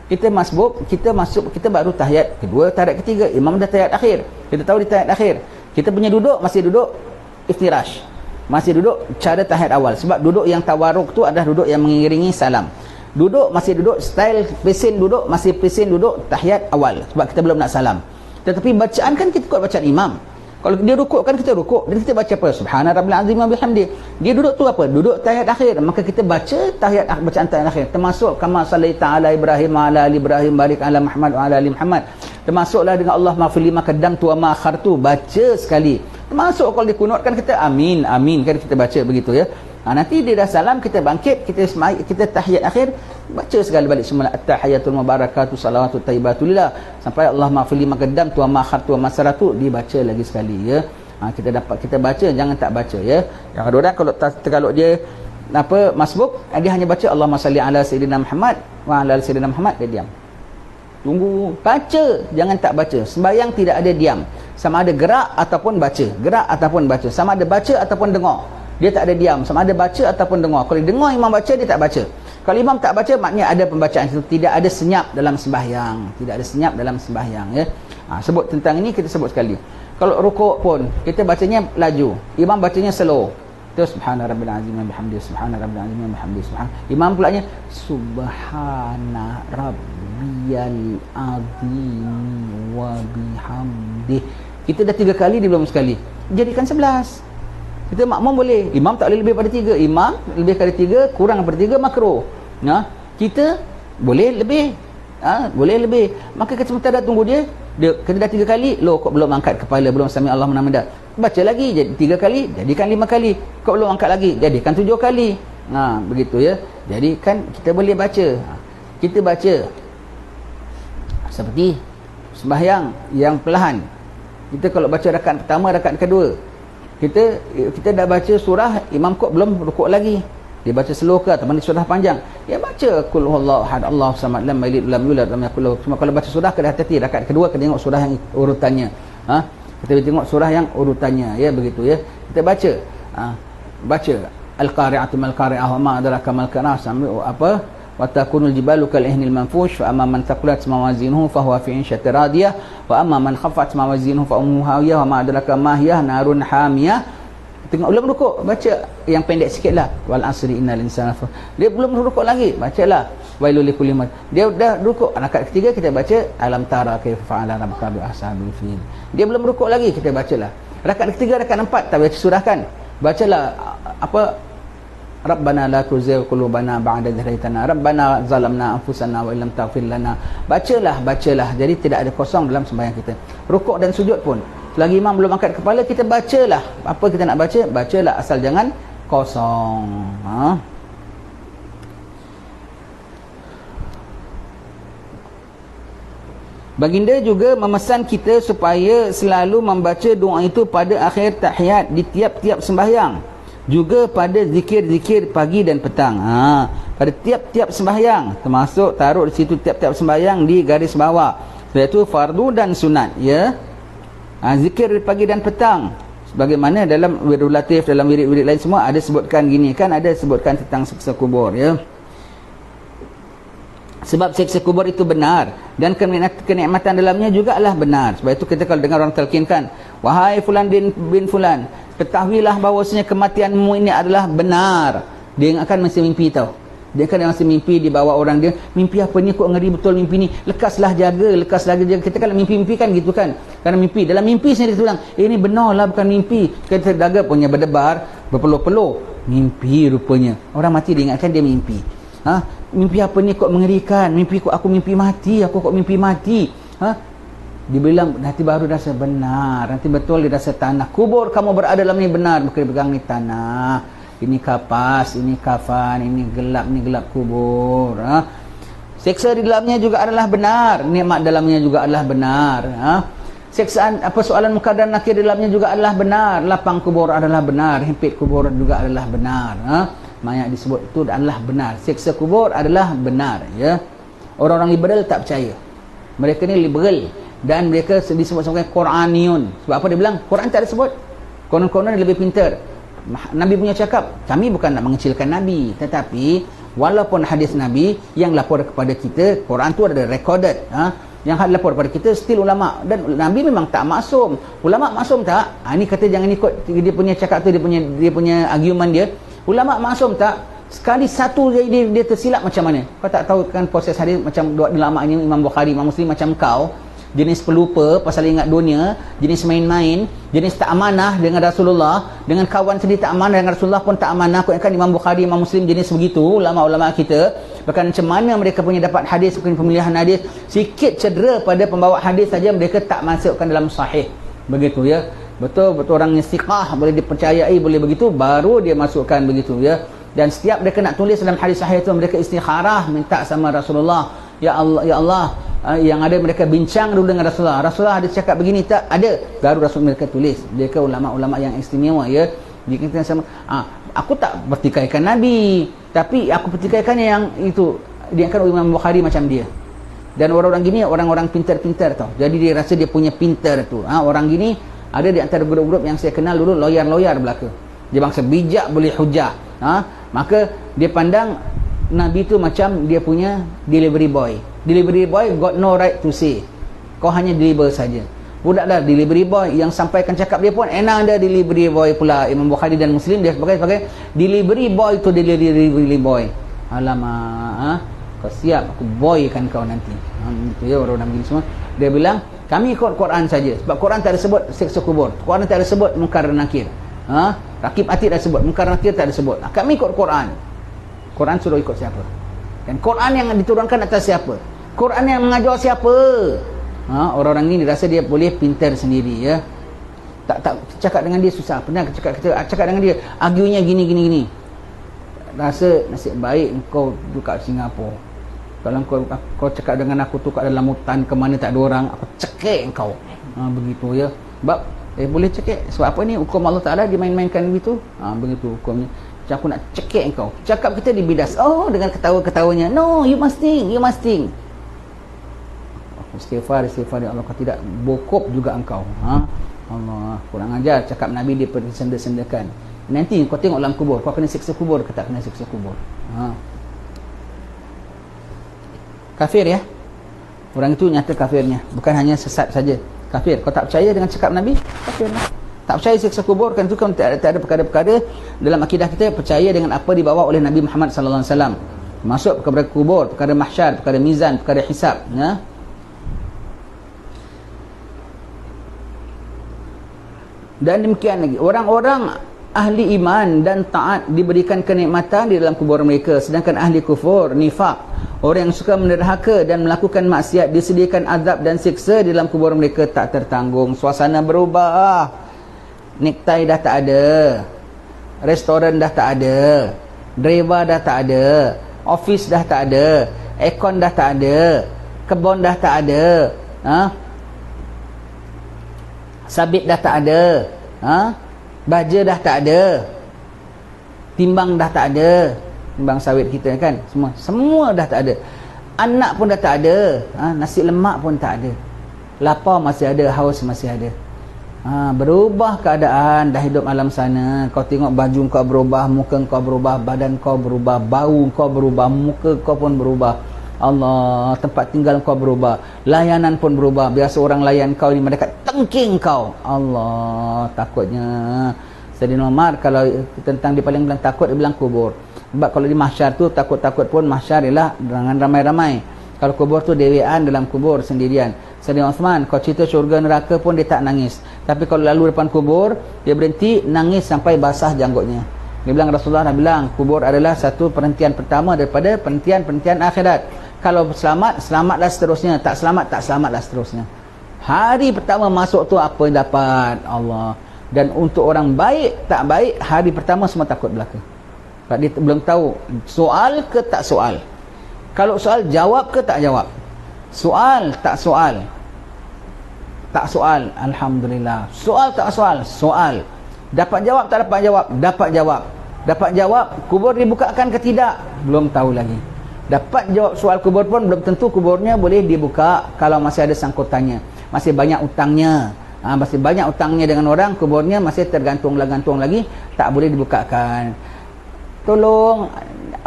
Kita baru tahiyat kedua, tahiyat ketiga, imam dah tahiyat akhir. Kita tahu di tahiyat akhir kita punya duduk masih duduk iftirash, masih duduk cara tahiyat awal. Sebab duduk yang tawaruk tu adalah duduk yang mengiringi salam. Duduk masih duduk style pesin duduk, masih pesin duduk tahiyat awal sebab kita belum nak salam. Tetapi bacaan kan kita ikut bacaan imam. Kalau dia rukuk kan kita rukuk, dan kita baca apa? Subhana rabbil azim wa bihamdi. Dia duduk tu apa? Duduk tahiyat akhir, maka kita baca bacaan tahiyat akhir. Termasuk kama sallaita ala Ibrahim wa ala ali Ibrahim barik ala Muhammad wa ala ali Muhammad. Termasuklah dengan Allah maghfir lima qaddamtu wa ma akhartu, baca sekali. Termasuk kalau dikunut kan kita amin kan kita baca begitu ya. Nanti dia dah salam, kita bangkit, kita tahiyat akhir, baca segala balik semula at-tahiyatul mubarakatuh salawatut thayyibatulillah sampai Allah ma'fili maqaddam tu ma khartu ma saratu, dibaca lagi sekali ya. Kita baca, jangan tak baca ya. Yang kedua, kalau dia masbuk, dia hanya baca Allahumma salli ala sayyidina Muhammad wa ala sayyidina Muhammad, dia diam. Tunggu, baca, jangan tak baca. Sembahyang tidak ada diam, sama ada gerak ataupun baca, sama ada baca ataupun dengar. Dia tak ada diam, sama ada baca ataupun dengar. Kalau dengar imam baca, dia tak baca. Kalau imam tak baca, maknanya ada pembacaan itu. Tidak ada senyap dalam sembahyang, ya. Sebut tentang ini, kita sebut sekali. Kalau rukuk pun, kita bacanya laju, imam bacanya slow. Terus subhana rabbil azim wa bihamdihi, subhana rabbil azim wa bihamdihi, imam pulanya subhana rabbiyal azim wa bihamdihi. Kita dah 3 kali, dia belum sekali, jadikan 11. Kita makmum boleh, imam tak boleh lebih pada 3. Imam lebih pada 3, kurang pada 3 makruh. Kita boleh lebih, boleh lebih. Maka kita sementara tunggu dia kita dah 3 kali, kok belum angkat kepala, belum sami Allah menamada, baca lagi, jadi 3 kali, jadikan 5 kali. Kok belum angkat lagi, jadikan 7 kali. Begitu ya. Jadi kan kita boleh baca. Kita baca seperti sembahyang yang perlahan. Kita kalau baca rakaat pertama, rakaat kedua, kita dah baca surah, imam kok belum rukuk lagi, dia baca slow ke ataupun surah panjang, dia baca qul huwallahu ahad Allahu samad lam yalid lam yulad lam yakul lahu. Cuma kalau baca surah, kena hati-hati, rakaat kedua kena tengok surah yang urutannya. Kita tengok surah yang urutannya, ya, begitu ya. Kita baca baca al-qari'atu mal qari'ah wa ma adraka mal qari'ah, sampai wa takunul jibalu kal ihnil manfush fa amma man thaqulat mawazinuhu fa huwa fi 'ishatin radiyah wa amma man khaffat mawazinuhu fa ummuhu hawiyah wa ma adraka ma hiya narun hamiyah. Tengok belum rukuk, baca yang pendek sikitlah, wal asri innal insana. Dia belum rukuk lagi, bacalah wailul likulli man. Dia dah rukuk, rakaat ketiga kita baca alam tara kaifa fa'ala rabbuka bi ashabil fil. Dia belum rukuk lagi, kita bacalah rakaat ketiga, rakaat empat, tak baca surah kan, bacalah Rabbana la tuzigh qulubana ba'da idh hadaytana Rabbana zalamna anfusana wa illam taghfir lana. Bacalah. Jadi tidak ada kosong dalam sembahyang kita. Rukuk dan sujud pun, selagi imam belum angkat kepala, kita bacalah apa kita nak baca, bacalah, asal jangan kosong. Baginda juga memesan kita supaya selalu membaca doa itu pada akhir tahiyat di tiap-tiap sembahyang, juga pada zikir-zikir pagi dan petang. Pada tiap-tiap sembahyang, termasuk taruh di situ tiap-tiap sembahyang di garis bawah, iaitu fardu dan sunat, ya. Zikir pagi dan petang, sebagaimana dalam wirid latif, dalam wirid-wirid lain semua ada sebutkan gini kan, ada sebutkan tentang siksa kubur, ya. Sebab siksa kubur itu benar dan kenikmatan dalamnya juga adalah benar. Sebab itu kita kalau dengar orang talqinkan, wahai fulan bin fulan, ketahuilah bahawasanya kematianmu ini adalah benar. Dia akan masih mimpi tau. Dia akan masih mimpi, dibawa orang dia, mimpi apa ni, kok ngeri betul mimpi ni. Lekaslah jaga. Kita kalau mimpi-mimpi kan gitu kan. Karena mimpi, dalam mimpi sendiri dia bilang, ini benar lah, bukan mimpi. Kita daga punya berdebar, berpeluh-peluh. Mimpi rupanya. Orang mati dia ingatkan dia mimpi. Mimpi apa ni kok mengerikan. Mimpi kok aku mimpi mati. Dia bilang, nanti baru rasa benar, nanti betul dia rasa tanah. Kubur kamu berada dalam ni benar, bukan pegang ni tanah, ini kapas, ini kafan, ini gelap kubur. Seksa di dalamnya juga adalah benar, nikmat dalamnya juga adalah benar. Seksaan soalan munkar dan nakir di dalamnya juga adalah benar. Lapang kubur adalah benar, himpit kubur juga adalah benar. Mayat disebut itu adalah benar. Seksa kubur adalah benar, ya. Orang-orang liberal tak percaya. Mereka ni liberal dan mereka disebut sebagai Qur'aniyun. Sebab apa dia bilang? Quran tak ada sebut. Konon-konon dia lebih pintar. Nabi punya cakap, kami bukan nak mengecilkan Nabi, tetapi walaupun hadis Nabi yang lapor kepada kita, Quran tu ada recorded, yang lapor kepada kita still ulama, dan Nabi memang tak maksum. Ulama maksum tak? Ini kata jangan ikut dia punya cakap tu, dia punya argument dia. Ulama maksum tak? Sekali satu dia tersilap macam mana? Kau tak tahu kan proses hadis macam dua ulama ni, Imam Bukhari, Imam Muslim macam kau, jenis pelupa pasal ingat dunia, jenis main-main, jenis tak amanah dengan Rasulullah, dengan kawan sendiri tak amanah dengan Rasulullah pun tak amanah. Kau kan Imam Bukhari, Imam Muslim jenis begitu, ulama-ulama kita. Bahkan macam mana mereka punya dapat hadis, bukan pemilihan hadis, sikit cedera pada pembawa hadis saja mereka tak masukkan dalam sahih. Begitu, ya. betul orang yang siqah, boleh dipercayai, boleh begitu, baru dia masukkan begitu ya. Dan setiap mereka nak tulis dalam hadis sahih itu, mereka istikharah, minta sama Rasulullah, ya Allah, yang ada mereka bincang dulu dengan Rasulullah ada cakap begini tak? Ada, baru Rasul mereka tulis. Mereka ulama-ulama yang istimewa ya. Jika kita sama, aku tak pertikaikan Nabi, tapi aku pertikaikan yang itu diangkat oleh Imam Bukhari macam dia. Dan orang-orang gini orang-orang pintar-pintar tau. Jadi dia rasa dia punya pintar tu. Orang gini ada di antara grup-grup yang saya kenal dulu, lawyer belaka. Dia bangsa bijak, boleh hujah. Maka dia pandang Nabi tu macam dia punya delivery boy. Delivery boy got no right to say. Kau hanya deliver saja. Budaklah delivery boy yang sampaikan cakap dia pun enak ada delivery boy pula. Imam Bukhari dan Muslim dia sebagai delivery boy tu delivery boy. Alamak, kau siap aku boykan kau nanti. Itu ya orang-orang begini semua. Dia bilang kami ikut Quran saja. Sebab Quran tak ada sebut siksa kubur. Quran tak ada sebut munkar dan nakir. Rakib atid tak sebut, munkar nakir tak ada sebut. Kami ikut Quran. Quran suruh ikut siapa? Dan Quran yang diturunkan atas siapa? Quran yang mengajar siapa? Orang-orang ni rasa dia boleh pintar sendiri ya. Tak cakap dengan dia susah. Pernah cakap dengan dia, arguenya gini. Rasa nasib baik kau dekat Singapura. Kalau kau cakap dengan aku tu kat dalam hutan ke mana tak ada orang, aku cekik kau. Begitu ya. Sebab boleh cekik. Sebab apa ni? Hukum Allah Ta'ala dimain-mainkan begitu. Begitu hukumnya. Macam aku nak cekik kau. Cakap kita dibidas. Dengan ketawa-ketawanya. No, you must think. Istighfar ya Allah, kau tidak bokop juga engkau. Allah, kurang ajar. Cakap Nabi dia senda-sendakan. Nanti kau tengok dalam kubur, kau kena siksa kubur ke tak kena siksa kubur. Kafir ya. Orang itu nyata kafirnya, bukan hanya sesat saja. Kafir. Kau tak percaya dengan cakap Nabi, kafir lah. Tak percaya siksa kubur, kan itu kan tak ada perkara-perkara dalam akidah kita percaya dengan apa dibawa oleh Nabi Muhammad sallallahu alaihi wasallam. Masuk perkara kubur, perkara mahsyar, perkara mizan, perkara hisab, ya. Dan demikian lagi, orang-orang ahli iman dan taat diberikan kenikmatan di dalam kubur mereka, sedangkan ahli kufur, nifak, orang yang suka menderhaka dan melakukan maksiat disediakan azab dan siksa di dalam kubur mereka tak tertanggung. Suasana berubah, necktie dah tak ada, restoran dah tak ada, driver dah tak ada, office dah tak ada, aircon dah tak ada, kebun dah tak ada, sabit dah tak ada, baja dah tak ada, timbang dah tak ada, timbang sawit kita kan, semua dah tak ada, anak pun dah tak ada, nasi lemak pun tak ada, lapar masih ada, haus masih ada. Berubah keadaan dah hidup alam sana. Kau tengok baju kau berubah, muka kau berubah, badan kau berubah, bau kau berubah, muka kau pun berubah. Allah, tempat tinggal kau berubah, layanan pun berubah. Biasa orang layan kau ni mereka tengking kau. Allah, takutnya Sayyidina Umar kalau tentang dia paling bilang takut, dia bilang kubur. Sebab kalau di mahsyar tu takut-takut pun mahsyar ialah dengan ramai-ramai. Kalau kubur tu dewean dalam kubur sendirian. Sayyidina Uthman kau cerita syurga neraka pun dia tak nangis. Tapi kalau lalu depan kubur dia berhenti nangis sampai basah janggutnya. Dia bilang Rasulullah dah bilang kubur adalah satu perhentian pertama daripada perhentian akhirat. Kalau selamat, selamatlah seterusnya. Tak selamat, tak selamatlah seterusnya. Hari pertama masuk tu apa yang dapat Allah. Dan untuk orang baik, tak baik, hari pertama semua takut belaka. Sebab dia belum tahu soal ke tak soal. Kalau soal, jawab ke tak jawab. Soal, tak soal. Tak soal, Alhamdulillah. Soal, tak soal, soal. Dapat jawab, tak dapat jawab, dapat jawab. Dapat jawab, kubur dibukakan ke tidak, belum tahu lagi. Dapat jawab soal kubur pun belum tentu kuburnya boleh dibuka kalau masih ada sangkutannya, masih banyak utangnya. Masih banyak utangnya dengan orang, kuburnya masih tergantung lagi, tak boleh dibukakan. Tolong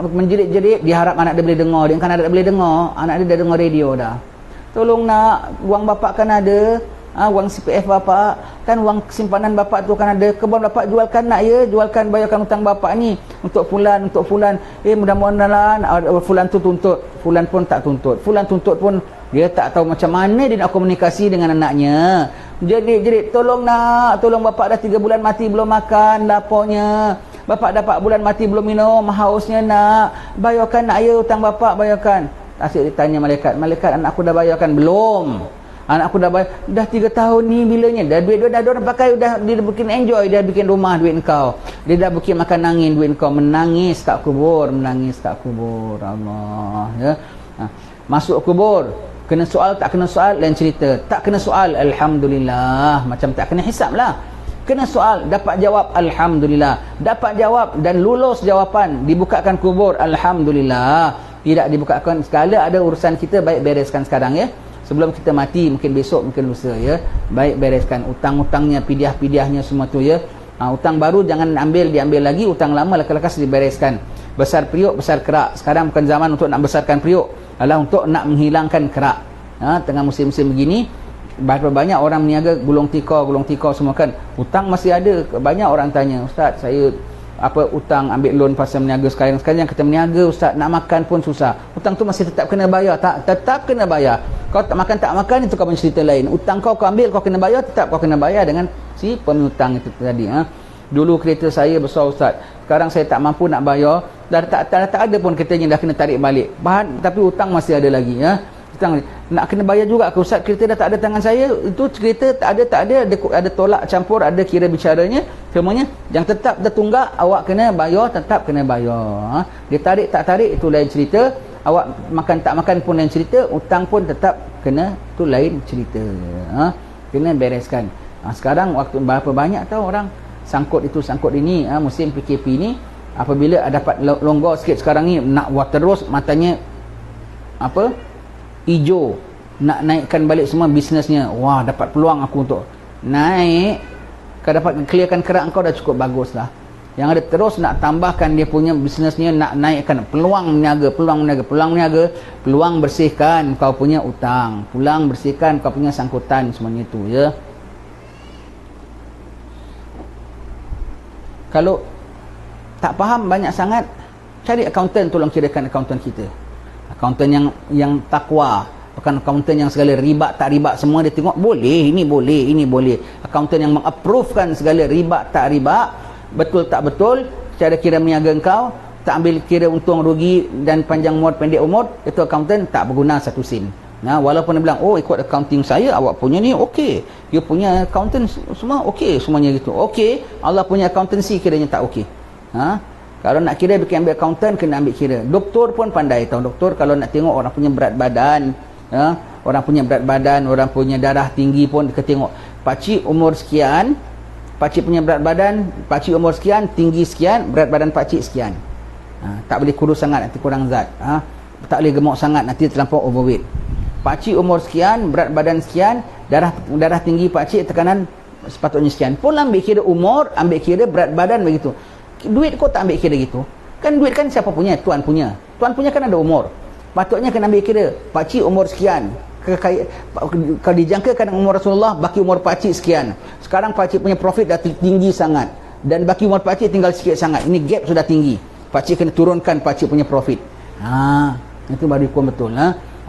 menjerit-jerit, diharap anak dia boleh dengar. Dia kan anak dia boleh dengar, anak dia dah dengar radio dah. Tolong nak, wang bapak kan ada, wang CPF bapak kan, wang simpanan bapak tu kan ada, kebun bapak jualkan nak ya, jualkan, bayarkan hutang bapak ni untuk fulan. Mudah-mudahan fulan tu tuntut, fulan pun tak tuntut, fulan tuntut pun dia tak tahu macam mana dia nak komunikasi dengan anaknya. Jerit-jerit, tolong nak, tolong bapak dah 3 bulan mati belum makan laparnya, bapak dah 4 bulan mati belum minum, hausnya nak, bayarkan nak ya hutang bapak, bayarkan. Asyik ditanya malaikat, anak aku dah bayarkan belum? Anak aku dah bayar, dah 3 tahun ni bilanya, dah duit dah orang pakai, dah dia bikin enjoy, dia bikin rumah duit kau, dia dah bikin makan angin duit kau, menangis kat kubur, Allah ya. Masuk kubur, kena soal tak kena soal lain cerita. Tak kena soal, alhamdulillah, macam tak kena hisap lah. Kena soal, dapat jawab, alhamdulillah. Dapat jawab dan lulus jawapan, dibukakan kubur, alhamdulillah. Tidak dibukakan, segala ada urusan kita, baik bereskan sekarang ya. Sebelum kita mati, mungkin besok, mungkin lusa ya. Baik bereskan utang-utangnya, pidiah-pidiahnya semua tu ya. Utang baru jangan diambil lagi, utang lama lekas-lekas dibereskan. Besar periuk, besar kerak. Sekarang bukan zaman untuk nak besarkan periuk, adalah untuk nak menghilangkan kerak. Tengah musim-musim begini, berapa banyak orang meniaga gulung tikar semua kan. Utang masih ada. Banyak orang tanya, Ustaz, saya utang ambil loan pasal meniaga sekarang yang kita meniaga, Ustaz, nak makan pun susah. Utang tu masih tetap kena bayar. Tak, tetap kena bayar. Kau tak makan itu kau punya cerita lain. Utang kau ambil, kau kena bayar, tetap kau kena bayar dengan si pemiutang itu tadi. Dulu kereta saya besar, Ustaz, sekarang saya tak mampu nak bayar, tak ada pun kertanya, dah kena tarik balik. Tapi utang masih ada lagi ya. Nak kena bayar juga ke, Ustaz, kereta dah tak ada tangan saya. Itu kereta tak ada tolak campur, ada kira bicaranya semuanya. Yang tetap tertunggak, awak kena bayar, tetap kena bayar. Dia tarik tak tarik itu lain cerita. Awak makan tak makan pun lain cerita. Utang pun tetap kena, tu lain cerita. Kena bereskan. Sekarang waktu berapa banyak tahu orang sangkut itu sangkut ini, musim PKP ni, apabila dapat longgar sikit sekarang ni, nak buat terus matanya hijau, nak naikkan balik semua bisnesnya. Wah, dapat peluang aku untuk naik. Kau dapat clearkan kerak kau dah cukup bagus lah. Yang ada terus nak tambahkan dia punya bisnesnya, nak naikkan peluang meniaga, peluang bersihkan kau punya utang, peluang bersihkan kau punya sangkutan, semuanya itu ya. Kalau tak faham banyak sangat, cari akauntan, tolong kirakan akauntan kita. Akauntan yang takwa, bukan akauntan yang segala riba tak riba semua dia tengok boleh, ini boleh. Akauntan yang mengapprovekan segala riba tak riba, betul tak betul, cara kira meniaga engkau, tak ambil kira untung rugi dan panjang umur pendek umur, itu akauntan tak berguna satu sen. Walaupun dia bilang, oh ikut accounting saya, awak punya ni okey, dia punya accountant semua okey, semuanya gitu okey, Allah punya accountancy kiranya tak okey. Kalau nak kira bikin ambil accountant, kena ambil kira. Doktor pun pandai tahu. Doktor kalau nak tengok orang punya berat badan, orang punya darah tinggi pun dia tengok. Pakcik umur sekian, pakcik punya berat badan, pakcik umur sekian, tinggi sekian, berat badan pakcik sekian. Tak boleh kurus sangat, nanti kurang zat. Tak boleh gemuk sangat, nanti terlampau overweight. Pakcik umur sekian, berat badan sekian, darah tinggi pakcik, tekanan sepatutnya sekian. Pun ambil kira umur, ambil kira berat badan begitu. Duit kau tak ambil kira gitu. Kan duit kan siapa punya? Tuan punya. Tuan punya kan ada umur. Patutnya kena ambil kira. Pakcik umur sekian. Kalau dijangkakan umur Rasulullah, baki umur pakcik sekian. Sekarang pakcik punya profit dah tinggi sangat. Dan baki umur pakcik tinggal sikit sangat. Ini gap sudah tinggi. Pakcik kena turunkan pakcik punya profit. Itu baru hukum betul.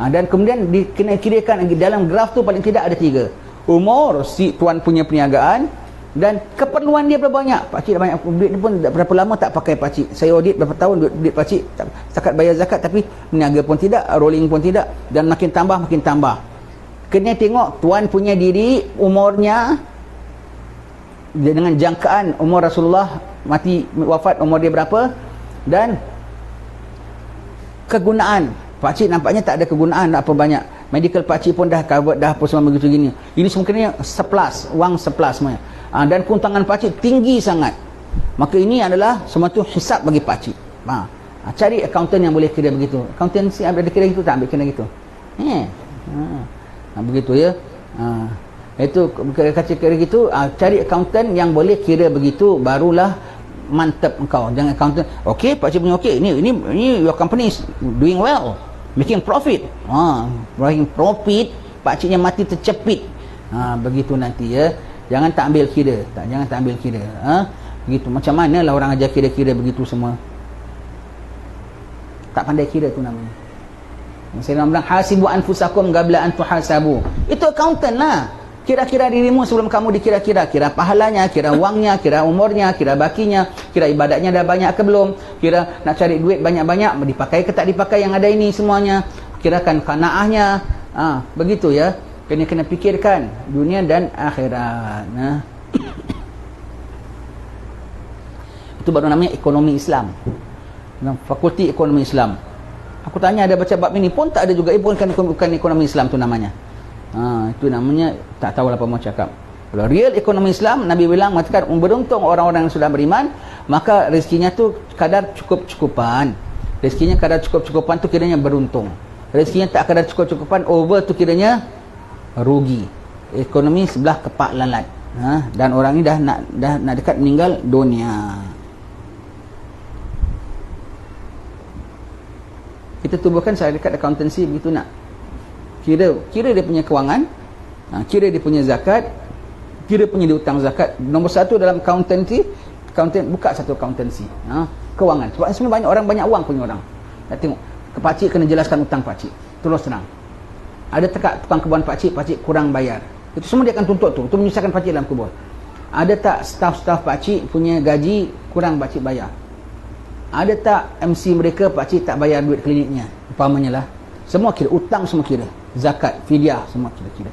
Dan kemudian kena kirakan dalam graf tu paling tidak ada 3. Umur si tuan punya perniagaan dan keperluan dia berapa banyak. Pakcik dah banyak duit pun, berapa lama tak pakai pakcik. Saya audit berapa tahun duit pakcik setakat bayar zakat, tapi meniaga pun tidak, rolling pun tidak, dan makin tambah. Kena tengok tuan punya diri, umurnya dengan jangkaan umur Rasulullah mati wafat, umur dia berapa, dan kegunaan. Pakcik nampaknya tak ada kegunaan apa banyak. Medical pakcik pun dah covered dah apa semua begitu gini. Ini semuanya surplus, wang surplus semuanya. Dan keuntungan pakcik tinggi sangat. Maka ini adalah semua tu hisap bagi pakcik. Cari akauntan yang boleh kira begitu. Akauntansi ada kira gitu, tak ambil kira gitu. Begitu ya. Itu kira gitu, cari akauntan yang boleh kira begitu, barulah mantap engkau. Jangan akauntan, okey, pakcik punya okey, ini your company is doing well, making profit. Making profit, pakciknya mati tercepit. Begitu nanti ya. Jangan tak ambil kira. Jangan tak ambil kira. Begitu. Macam mana lah orang ajar kira-kira begitu semua? Tak pandai kira tu namanya. Saya bilang, hasibu anfusakum qabla an tuhasabu. Itu accountant lah. Kira-kira dirimu sebelum kamu dikira-kira. Kira pahalanya, kira wangnya, kira umurnya, kira bakinya, kira ibadatnya dah banyak ke belum, kira nak cari duit banyak-banyak, dipakai ke tak dipakai yang ada ini semuanya. Kirakan qanaahnya. Begitu ya. kena fikirkan dunia dan akhirat. Itu baru namanya ekonomi Islam, fakulti ekonomi Islam. Aku tanya ada baca bab ini pun tak ada juga, bukan ekonomi Islam tu namanya. Itu namanya tak tahu apa mau cakap. Kalau real ekonomi Islam, Nabi bilang mengatakan beruntung orang-orang yang sudah beriman, maka rezekinya tu kadar cukup-cukupan. Rezekinya kadar cukup-cukupan tu kiranya beruntung. Rezekinya tak kadar cukup-cukupan, over tu kiranya rugi. Ekonomi sebelah kepak lalat. Dan orang ni dah nak dekat meninggal dunia. Kita tubuhkan syarikat accountancy begitu nak. Kira dia punya kewangan, kira dia punya zakat, kira punya diutang zakat. Nombor satu dalam accountancy, buka satu accountancy, kewangan. Sebab sebenarnya banyak wang punya orang. Tengok, ke pakcik kena jelaskan hutang pakcik, terus terang. Ada tukang kebun pakcik kurang bayar, itu semua dia akan tuntut tu. Itu menyusahkan pakcik dalam kebun. Ada tak staff pakcik punya gaji kurang pakcik bayar? Ada tak MC mereka pakcik tak bayar duit kliniknya, umpamanya lah. Semua kira, hutang semua kira, zakat, fidyah semua kira.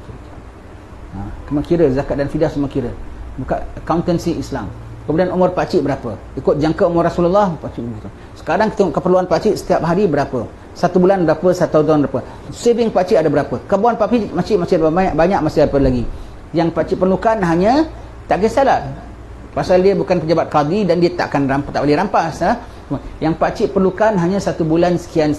Semua kira, zakat dan fidyah semua kira. Buka accountancy Islam. Kemudian umur pakcik berapa, ikut jangka umur Rasulullah pakcik begitu. Sekarang kita tengok keperluan pakcik setiap hari berapa, satu bulan berapa, satu tahun berapa, saving pakcik ada berapa, kebun pakcik masih ada banyak, masih ada lagi. Yang pakcik perlukan hanya, tak kisahlah pasal dia bukan pejabat qadi dan dia tak boleh rampas. Yang pakcik perlukan hanya satu bulan sekian.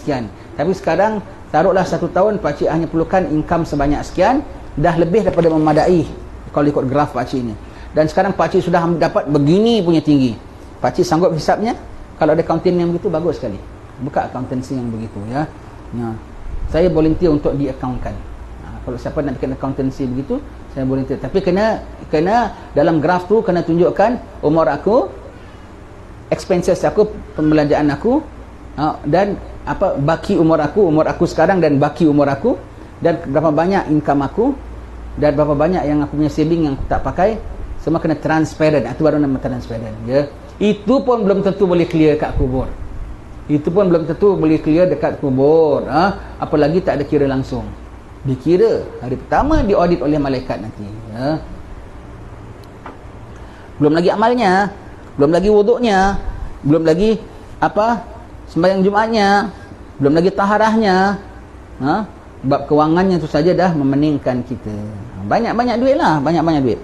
Tapi sekarang taruhlah satu tahun pakcik hanya perlukan income sebanyak sekian, dah lebih daripada memadai kalau ikut graf pakcik ini. Dan sekarang pakcik sudah dapat begini punya tinggi, pakcik sanggup hisapnya. Kalau ada accounting yang begitu, bagus sekali. Buka accountancy yang begitu, ya. Saya volunteer untuk di-accountkan. Kalau siapa nak bikin accountancy begitu, saya volunteer. Tapi kena dalam graf tu kena tunjukkan umur aku, expenses aku, pembelanjaan aku, dan apa baki umur aku sekarang, dan baki umur aku, dan berapa banyak income aku, dan berapa banyak yang aku punya saving yang aku tak pakai. Semua kena transparent. Itu baru nama transparent, ya. Itu pun belum tentu boleh clear kat kubur. Dekat kubur. Apalagi tak ada kira langsung. Dikira hari pertama, diaudit oleh malaikat nanti, ya. Belum lagi amalnya, belum lagi wuduknya, belum lagi sembahyang Jumatnya, belum lagi taharahnya. Bab kewangannya tu saja dah memeningkan kita. Banyak-banyak duit lah, banyak-banyak duit.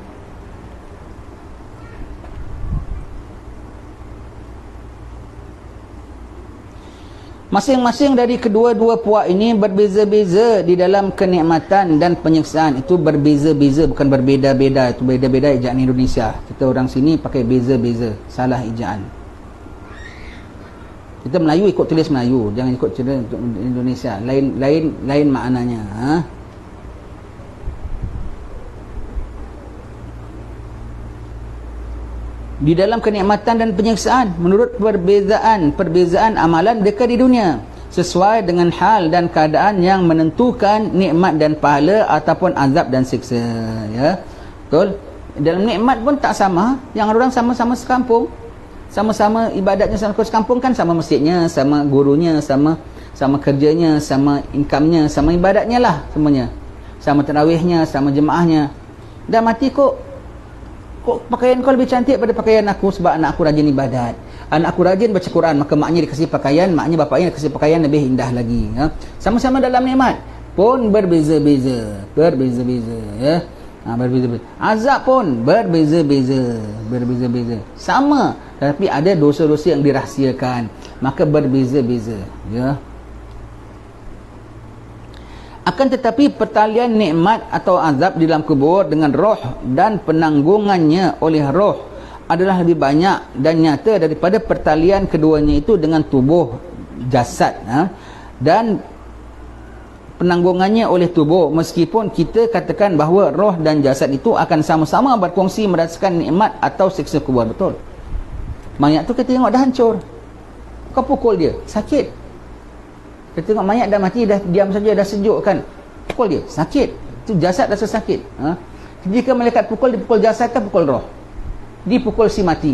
Masing-masing dari kedua-dua puak ini berbeza-beza di dalam kenikmatan dan penyiksaan. Itu berbeza-beza, bukan berbeza-beza. Itu beza-beza ejaan Indonesia. Kita orang sini pakai beza-beza, salah ejaan. Kita Melayu ikut tulis Melayu, jangan ikut tulis Indonesia. Lain maknanya. Di dalam kenikmatan dan penyiksaan menurut perbezaan amalan mereka di dunia, sesuai dengan hal dan keadaan yang menentukan nikmat dan pahala ataupun azab dan siksa, ya. Betul? Dalam nikmat pun tak sama. Yang orang sama-sama sekampung, sama-sama ibadatnya sama sekampung, kan sama masjidnya, sama gurunya, sama kerjanya, sama income-nya, sama ibadatnya lah semuanya, sama tarawihnya, sama jemaahnya. Dah mati kok pakaian kau lebih cantik pada pakaian aku, sebab anak aku rajin ibadat, anak aku rajin baca Quran, maka maknya dikasih pakaian, maknya bapaknya dikasih pakaian lebih indah lagi, ya. Sama-sama dalam nikmat pun berbeza-beza, ya. Berbeza-beza. Azab pun berbeza-beza, sama, tapi ada dosa-dosa yang dirahsiakan, maka berbeza-beza, ya. Akan tetapi pertalian nikmat atau azab di dalam kubur dengan roh dan penanggungannya oleh roh adalah lebih banyak dan nyata daripada pertalian keduanya itu dengan tubuh jasad, dan penanggungannya oleh tubuh. Meskipun kita katakan bahawa roh dan jasad itu akan sama-sama berkongsi merasakan nikmat atau siksa kubur. Betul, mayat tu kita tengok dah hancur, kau pukul dia, sakit. Kita tengok mayat dah mati, dah diam saja, dah sejuk kan, pukul dia, sakit. Itu jasad rasa sakit. Jika malaikat pukul, dia pukul jasad kan pukul roh? Dia pukul si mati.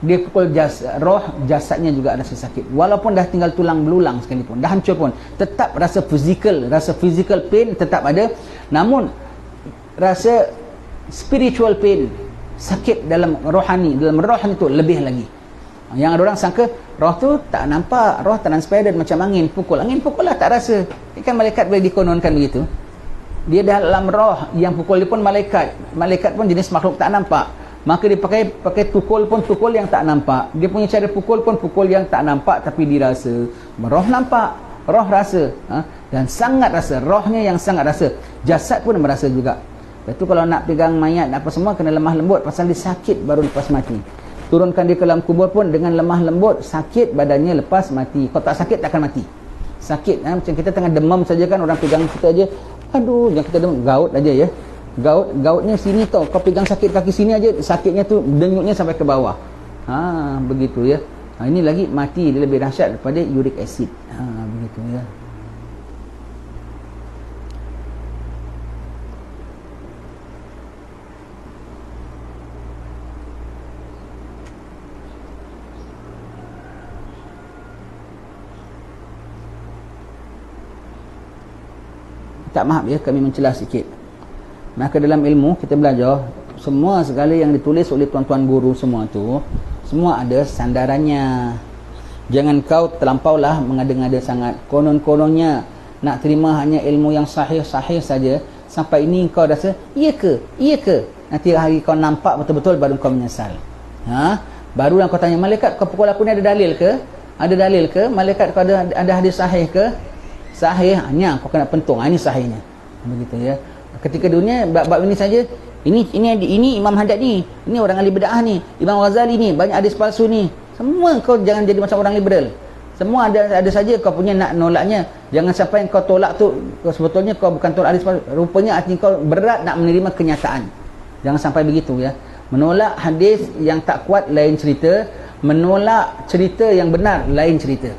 dia pukul roh, jasadnya juga rasa sakit. Walaupun dah tinggal tulang belulang sekalipun, dah hancur pun, tetap rasa physical pain tetap ada. Namun rasa spiritual pain, sakit dalam rohani, dalam roh itu lebih lagi. Yang ada orang sangka roh tu tak nampak, roh transparent macam angin pukul lah tak rasa. Kan malaikat boleh dikononkan begitu. Dia dalam roh, yang pukul dia pun malaikat pun jenis makhluk tak nampak, maka dia pakai tukul pun tukul yang tak nampak. Dia punya cara pukul pun pukul yang tak nampak, tapi dirasa. Roh nampak, roh rasa, dan sangat rasa, rohnya yang sangat rasa. Jasad pun merasa juga. Lepas tu kalau nak pegang mayat apa semua kena lemah lembut, pasal dia sakit baru lepas mati. Turunkan dia ke dalam kubur pun dengan lemah lembut, sakit badannya lepas mati. Kalau tak sakit takkan mati. Sakit, macam kita tengah demam saja kan, orang pegang kita aja, aduh, yang kita demam, gaut aja ya. Gautnya sini tau, kau pegang sakit kaki sini aja, sakitnya tu denyutnya sampai ke bawah. Begitu ya. Ini lagi mati, dia lebih dahsyat daripada uric acid. Begitu ya. Tak maaf ya, kami mencela sikit. Maka dalam ilmu kita belajar, semua segala yang ditulis oleh tuan-tuan guru semua tu, semua ada sandarannya. Jangan kau terlampaulah mengada-ngada sangat. Konon-kononnya nak terima hanya ilmu yang sahih-sahih saja, sampai ini kau rasa iya ke? Nanti hari kau nampak betul-betul baru kau menyesal. Barulah kau tanya malaikat, kau pukul aku ni ada dalil ke? Ada dalil ke? Malaikat kau ada hadis sahih ke? Sahihnya kau kena pentung. Ini sahihnya. Begitu ya. Ketika dunia bab ini saja, ini Imam Haddad ni, ini orang ahli bid'ah ni, Imam Ghazali ni, banyak hadis palsu ni. Semua kau jangan jadi macam orang liberal. Semua ada saja kau punya nak nolaknya. Jangan sampai kau tolak tu sebetulnya kau bukan tolak hadis palsu, rupanya arti kau berat nak menerima kenyataan. Jangan sampai begitu ya. Menolak hadis yang tak kuat lain cerita, menolak cerita yang benar lain cerita.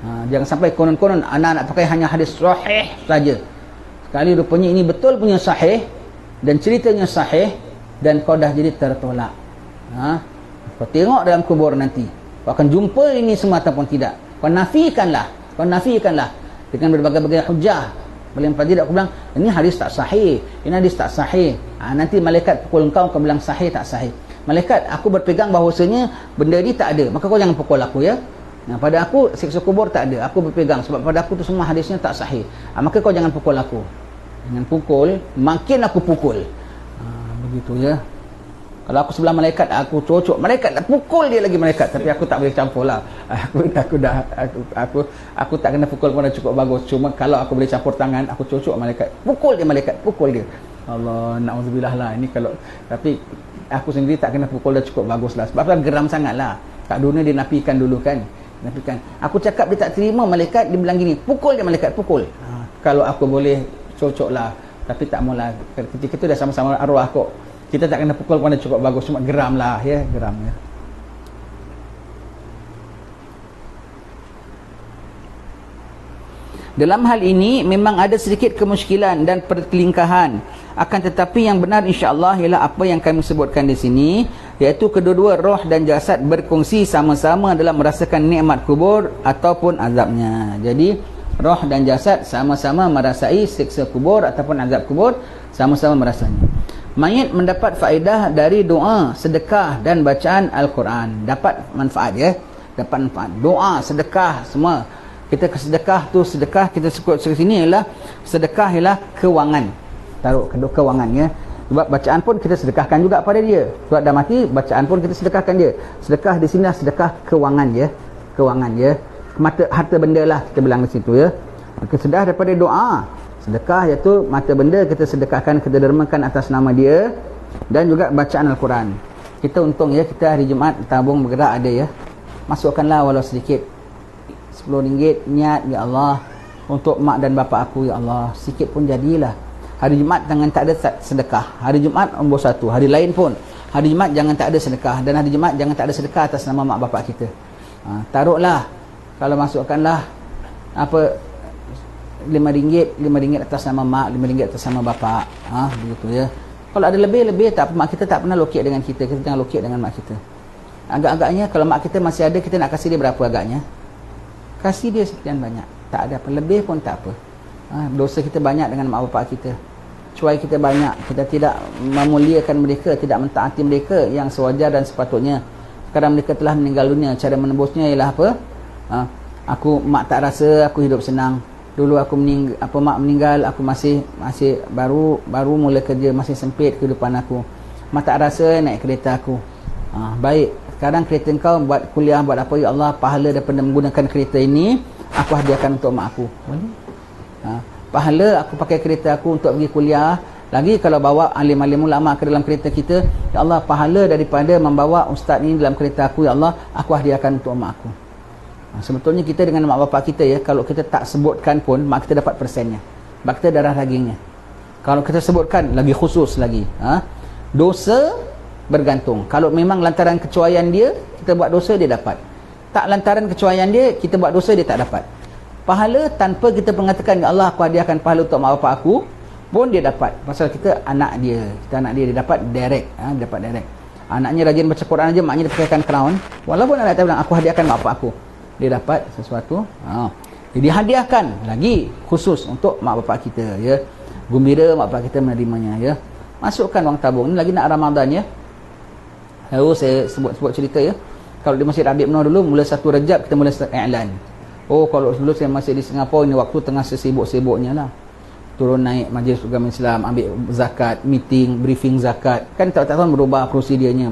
Jangan sampai konon-konon anak pakai hanya hadis sahih saja. Sekali rupanya ini betul punya sahih dan ceritanya sahih, dan kau dah jadi tertolak. Kau tengok dalam kubur nanti, kau akan jumpa ini semua ataupun tidak. Kau nafikanlah dengan berbagai-bagai hujah. Paling tidak aku bilang ini hadis tak sahih, ini hadis tak sahih. Nanti malaikat pukul kau bilang sahih tak sahih. Malaikat, aku berpegang bahawasanya benda ni tak ada, maka kau jangan pukul aku ya. Pada aku siksa kubur tak ada, aku berpegang sebab pada aku tu semua hadisnya tak sahih. Maka kau jangan pukul aku. Jangan pukul, makin aku pukul. Begitu ya. Kalau aku sebelah malaikat, aku cocok malaikat, pukul dia lagi malaikat, tapi aku tak boleh campur lah. Aku tak kena pukul pun dah cukup bagus. Cuma kalau aku boleh campur tangan, aku cocok malaikat, pukul dia. Allah, na'udzubillah lah. Ini kalau, tapi aku sendiri tak kena pukul dah cukup bagus lah. Sebab aku geram sangat lah. Kat dunia dia nafikan dulu kan. Aku cakap dia tak terima malaikat, dia bilang gini, pukul dia malaikat, pukul. Kalau aku boleh cocok lah, tapi tak maulah. Ketika itu dah sama-sama arwah kok, kita tak kena pukul pun dah cukup bagus. Cuma geram lah ya, geram ya. Dalam hal ini memang ada sedikit kemusykilan dan perkelingkahan. Akan tetapi yang benar insya-Allah ialah apa yang kami sebutkan di sini, iaitu kedua-dua roh dan jasad berkongsi sama-sama dalam merasakan nikmat kubur ataupun azabnya. Jadi roh dan jasad sama-sama merasai siksa kubur ataupun azab kubur, sama-sama merasanya. Mayit mendapat faedah dari doa, sedekah dan bacaan Al-Quran. Dapat manfaat ya. Dapat manfaat. Doa, sedekah semua. Kita sedekah tu, sedekah kita sebut sini ialah sedekah ialah kewangan. Taruh kewangan ya. Sebab bacaan pun kita sedekahkan juga pada dia. Sebab dah mati, bacaan pun kita sedekahkan dia. Sedekah di sini sedekah kewangan ya. Kewangan ya. Harta benda lah kita bilang di situ ya. Maka sedekah daripada doa. Sedekah iaitu mata benda kita sedekahkan, kita dermakan atas nama dia, dan juga bacaan Al-Quran. Kita untung ya, kita hari Jumaat tabung bergerak ada ya. Masukkanlah walau sedikit. RM10 niat, ya Allah, untuk mak dan bapa aku, ya Allah, sikit pun jadilah. Hari Jumaat jangan tak ada sedekah. Hari Jumaat nombor 1. Hari lain pun hari Jumaat jangan tak ada sedekah, dan hari Jumaat jangan tak ada sedekah atas nama mak bapa kita. Taruhlah, kalau masukkanlah apa, RM5 atas nama mak, RM5 atas nama bapa. Begitu ya. Kalau ada lebih tak apa, mak kita tak pernah lokek dengan kita, kita jangan lokek dengan mak kita. Agak-agaknya kalau mak kita masih ada, kita nak kasih dia berapa agaknya? Kasih dia sekian banyak, tak ada apa, lebih pun tak apa. Dosa kita banyak dengan mak bapak kita, cuai kita banyak, kita tidak memuliakan mereka, tidak mentaati mereka yang sewajar dan sepatutnya. Sekarang mereka telah meninggal dunia, cara menembusnya ialah apa? Mak tak rasa aku hidup senang. Dulu aku mak meninggal, aku masih baru mula kerja, masih sempit kehidupan aku. Mak tak rasa naik kereta aku. Baik, sekarang kereta kau buat kuliah, buat apa, ya Allah, pahala daripada menggunakan kereta ini aku hadiahkan untuk mak aku. Boleh? Pahala aku pakai kereta aku untuk pergi kuliah. Lagi kalau bawa alim-alim ulama ke dalam kereta kita, ya Allah, pahala daripada membawa ustaz ni dalam kereta aku, ya Allah, aku hadiahkan untuk mak aku. Sebetulnya kita dengan mak bapak kita, ya, kalau kita tak sebutkan pun mak kita dapat persennya. Mak kita darah dagingnya. Kalau kita sebutkan lagi khusus lagi. Dosa bergantung. Kalau memang lantaran kecuaian dia kita buat dosa, dia dapat. Tak lantaran kecuaian dia kita buat dosa, dia tak dapat. Pahala tanpa kita mengatakan, ya Allah, aku hadiahkan pahala untuk mak bapak aku, pun dia dapat. Pasal kita anak dia, dia dapat direct. Dapat direct. Anaknya rajin baca Quran aja, maknya dia pakaikan crown, walaupun anak dia bilang aku hadiahkan mak bapak aku, dia dapat sesuatu. Jadi hadiahkan lagi khusus untuk mak bapak kita, ya. Gembira mak bapak kita menerimanya, ya. Masukkan wang tabung ni, lagi nak Ramadan, ya. Lalu saya sebut cerita, ya. Kalau di Masjid Habib Noor dulu, mula 1 Rejab kita mula iklan. Kalau dulu saya masih di Singapura, ini waktu tengah sesibuk-sibuknya lah. Turun naik majlis agama Islam, ambil zakat, meeting, briefing zakat. Kan tak tahu berubah prosedurnya.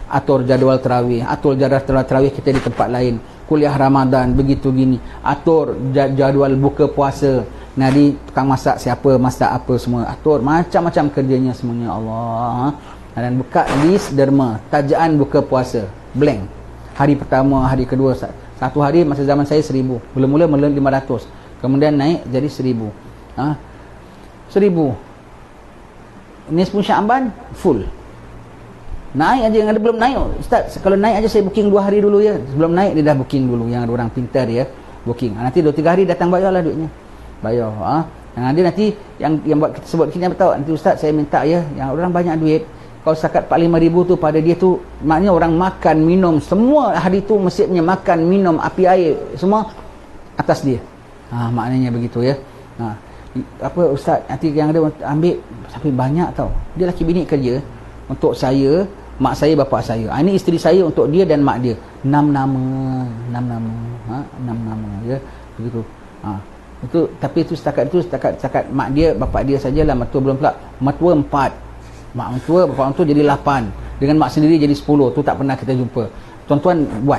Atur jadual tarawih, atur jadual tarawih kita di tempat lain. Kuliah Ramadan begitu gini. Atur jadual buka puasa. Nadi tukang masak siapa, masak apa, semua atur. Macam-macam kerjanya semuanya, Allah. Dan buka list derma, tajaan buka puasa, blank. Hari pertama, hari kedua, satu hari masa zaman saya 1000. Mula-mula 500. Kemudian naik jadi 1000. 1000. Ini 10 Syaban full. Naik aja, yang ada belum naik, Ustaz, kalau naik aja saya booking 2 hari dulu, ya. Sebelum naik dia dah booking dulu. Yang ada orang pintar, ya, booking. Nanti 2-3 hari datang bayarlah duitnya. Bayar. Yang ada nanti yang buat kita sebut kita tahu, nanti Ustaz saya minta, ya, yang orang banyak duit, kalau zakat 45 ribu tu pada dia tu, maknanya orang makan minum semua hari tu, mesti punya makan minum api air semua atas dia. Maknanya begitu, ya. Apa Ustaz, nanti yang ada ambil sampai banyak tau. Dia laki bini kerja untuk saya, mak saya, bapak saya. Ini isteri saya untuk dia dan mak dia. 6 nama. 6 nama, ya. Begitu. Tapi itu setakat mak dia, bapak dia sajalah. Mertua belum pula. Mertua 4. Mak mentua, bapak mentua jadi 8. Dengan mak sendiri jadi 10. Tu tak pernah kita jumpa. Tuan-tuan buat.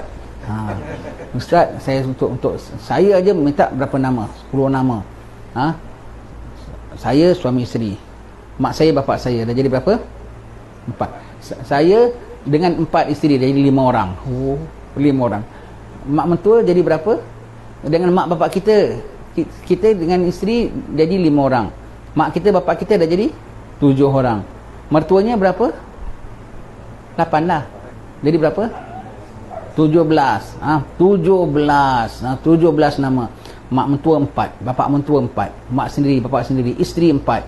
Ustaz, saya untuk saya aja minta berapa nama? 10 nama. Saya suami isteri. Mak saya, bapak saya. Dah jadi berapa? 4. Saya dengan 4 isteri dah jadi 5 orang. 5 orang. Mak mentua jadi berapa? Dengan mak bapak kita dengan isteri jadi 5 orang. Mak kita, bapak kita dah jadi 7 orang. Mertuanya berapa? 8 lah. Jadi berapa? 17. 17 nama. Mak mentua 4, bapak mentua 4, mak sendiri, bapak sendiri, isteri 4.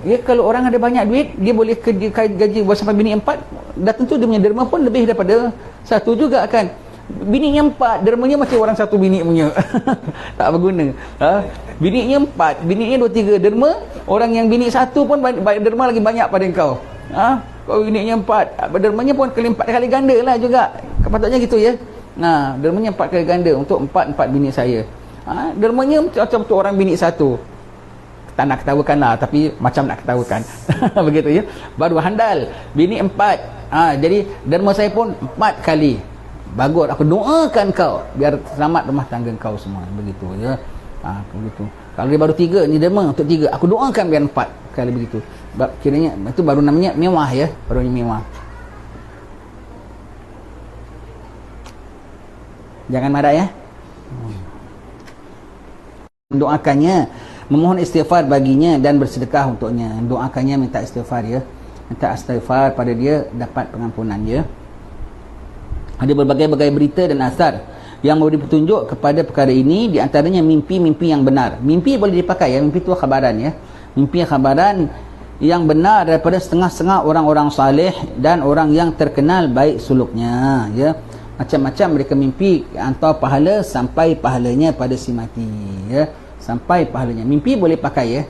Ya, kalau orang ada banyak duit, dia boleh gaji buat sampai bini 4, dah tentu dia punya derma pun lebih daripada 1 juga, kan. Bininya 4, dermanya macam orang 1 bini punya. Tak berguna. Bininya 4, bininya 2-3 derma, orang yang bini 1 pun derma lagi banyak pada kau. Kau bininya 4, dermanya pun kali 4 kali ganda lah juga. Patutnya gitu, ya. Dermanya 4 kali ganda untuk 4 bini saya. Dermanya macam tu orang bini 1. Tak nak ketawakan lah, tapi macam nak ketawakan. Begitu, ya. Baru handal. Bini 4. Jadi derma saya pun 4 kali. Bagus, aku doakan kau biar selamat rumah tangga kau semua. Begitu, ya. Begitu. Kalau dia baru 3, ni derma untuk 3. Aku doakan biar 4 kali begitu. Kiranya itu baru namanya mewah, ya. Baru mewah. Jangan marah, ya. Doakannya, memohon istighfar baginya dan bersedekah untuknya. Doakannya, minta istighfar, ya. Minta istighfar pada dia, dapat pengampunan, ya. Ada berbagai-bagai berita dan asar yang memberi petunjuk kepada perkara ini. Di antaranya mimpi-mimpi yang benar. Mimpi boleh dipakai, ya. Mimpi itu khabaran, ya. Mimpi khabaran yang benar daripada setengah-setengah orang-orang saleh dan orang yang terkenal baik suluknya, ya. Macam-macam mereka mimpi atau pahala sampai pahalanya pada si mati, ya. Sampai pahalanya. Mimpi boleh pakai, ya.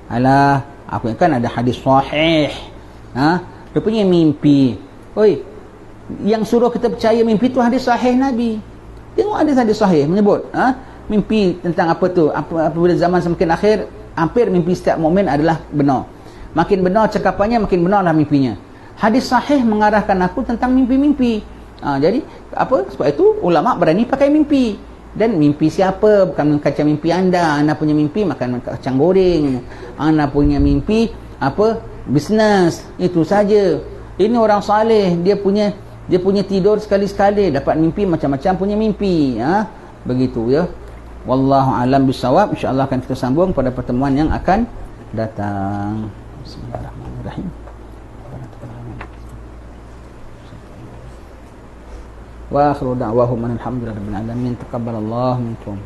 Alah, aku kan ada hadis sahih. Dia punya mimpi. Oi, yang suruh kita percaya mimpi tu hadis sahih Nabi. Tengok hadis sahih menyebut, mimpi tentang apa tu? Apabila zaman semakin akhir, hampir mimpi setiap mukmin adalah benar. Makin benar cakapannya, makin benarlah mimpinya. Hadis sahih mengarahkan aku tentang mimpi-mimpi. Jadi apa? Sebab itu ulama berani pakai mimpi. Dan mimpi siapa? Bukan kacang mimpi anda. Anda punya mimpi makan kacang goreng. Anda punya mimpi apa? Bisnes. Itu saja. Ini orang saleh, dia punya tidur sekali-sekali dapat mimpi macam-macam punya mimpi, begitu, ya. Wallahu alam bisawab. Insya-Allah akan kita sambung pada pertemuan yang akan datang. Bismillahirrahmanirrahim. Wa akhiru da'wahum alhamdulillahirabbil alamin. Taqabbalallahu minkum.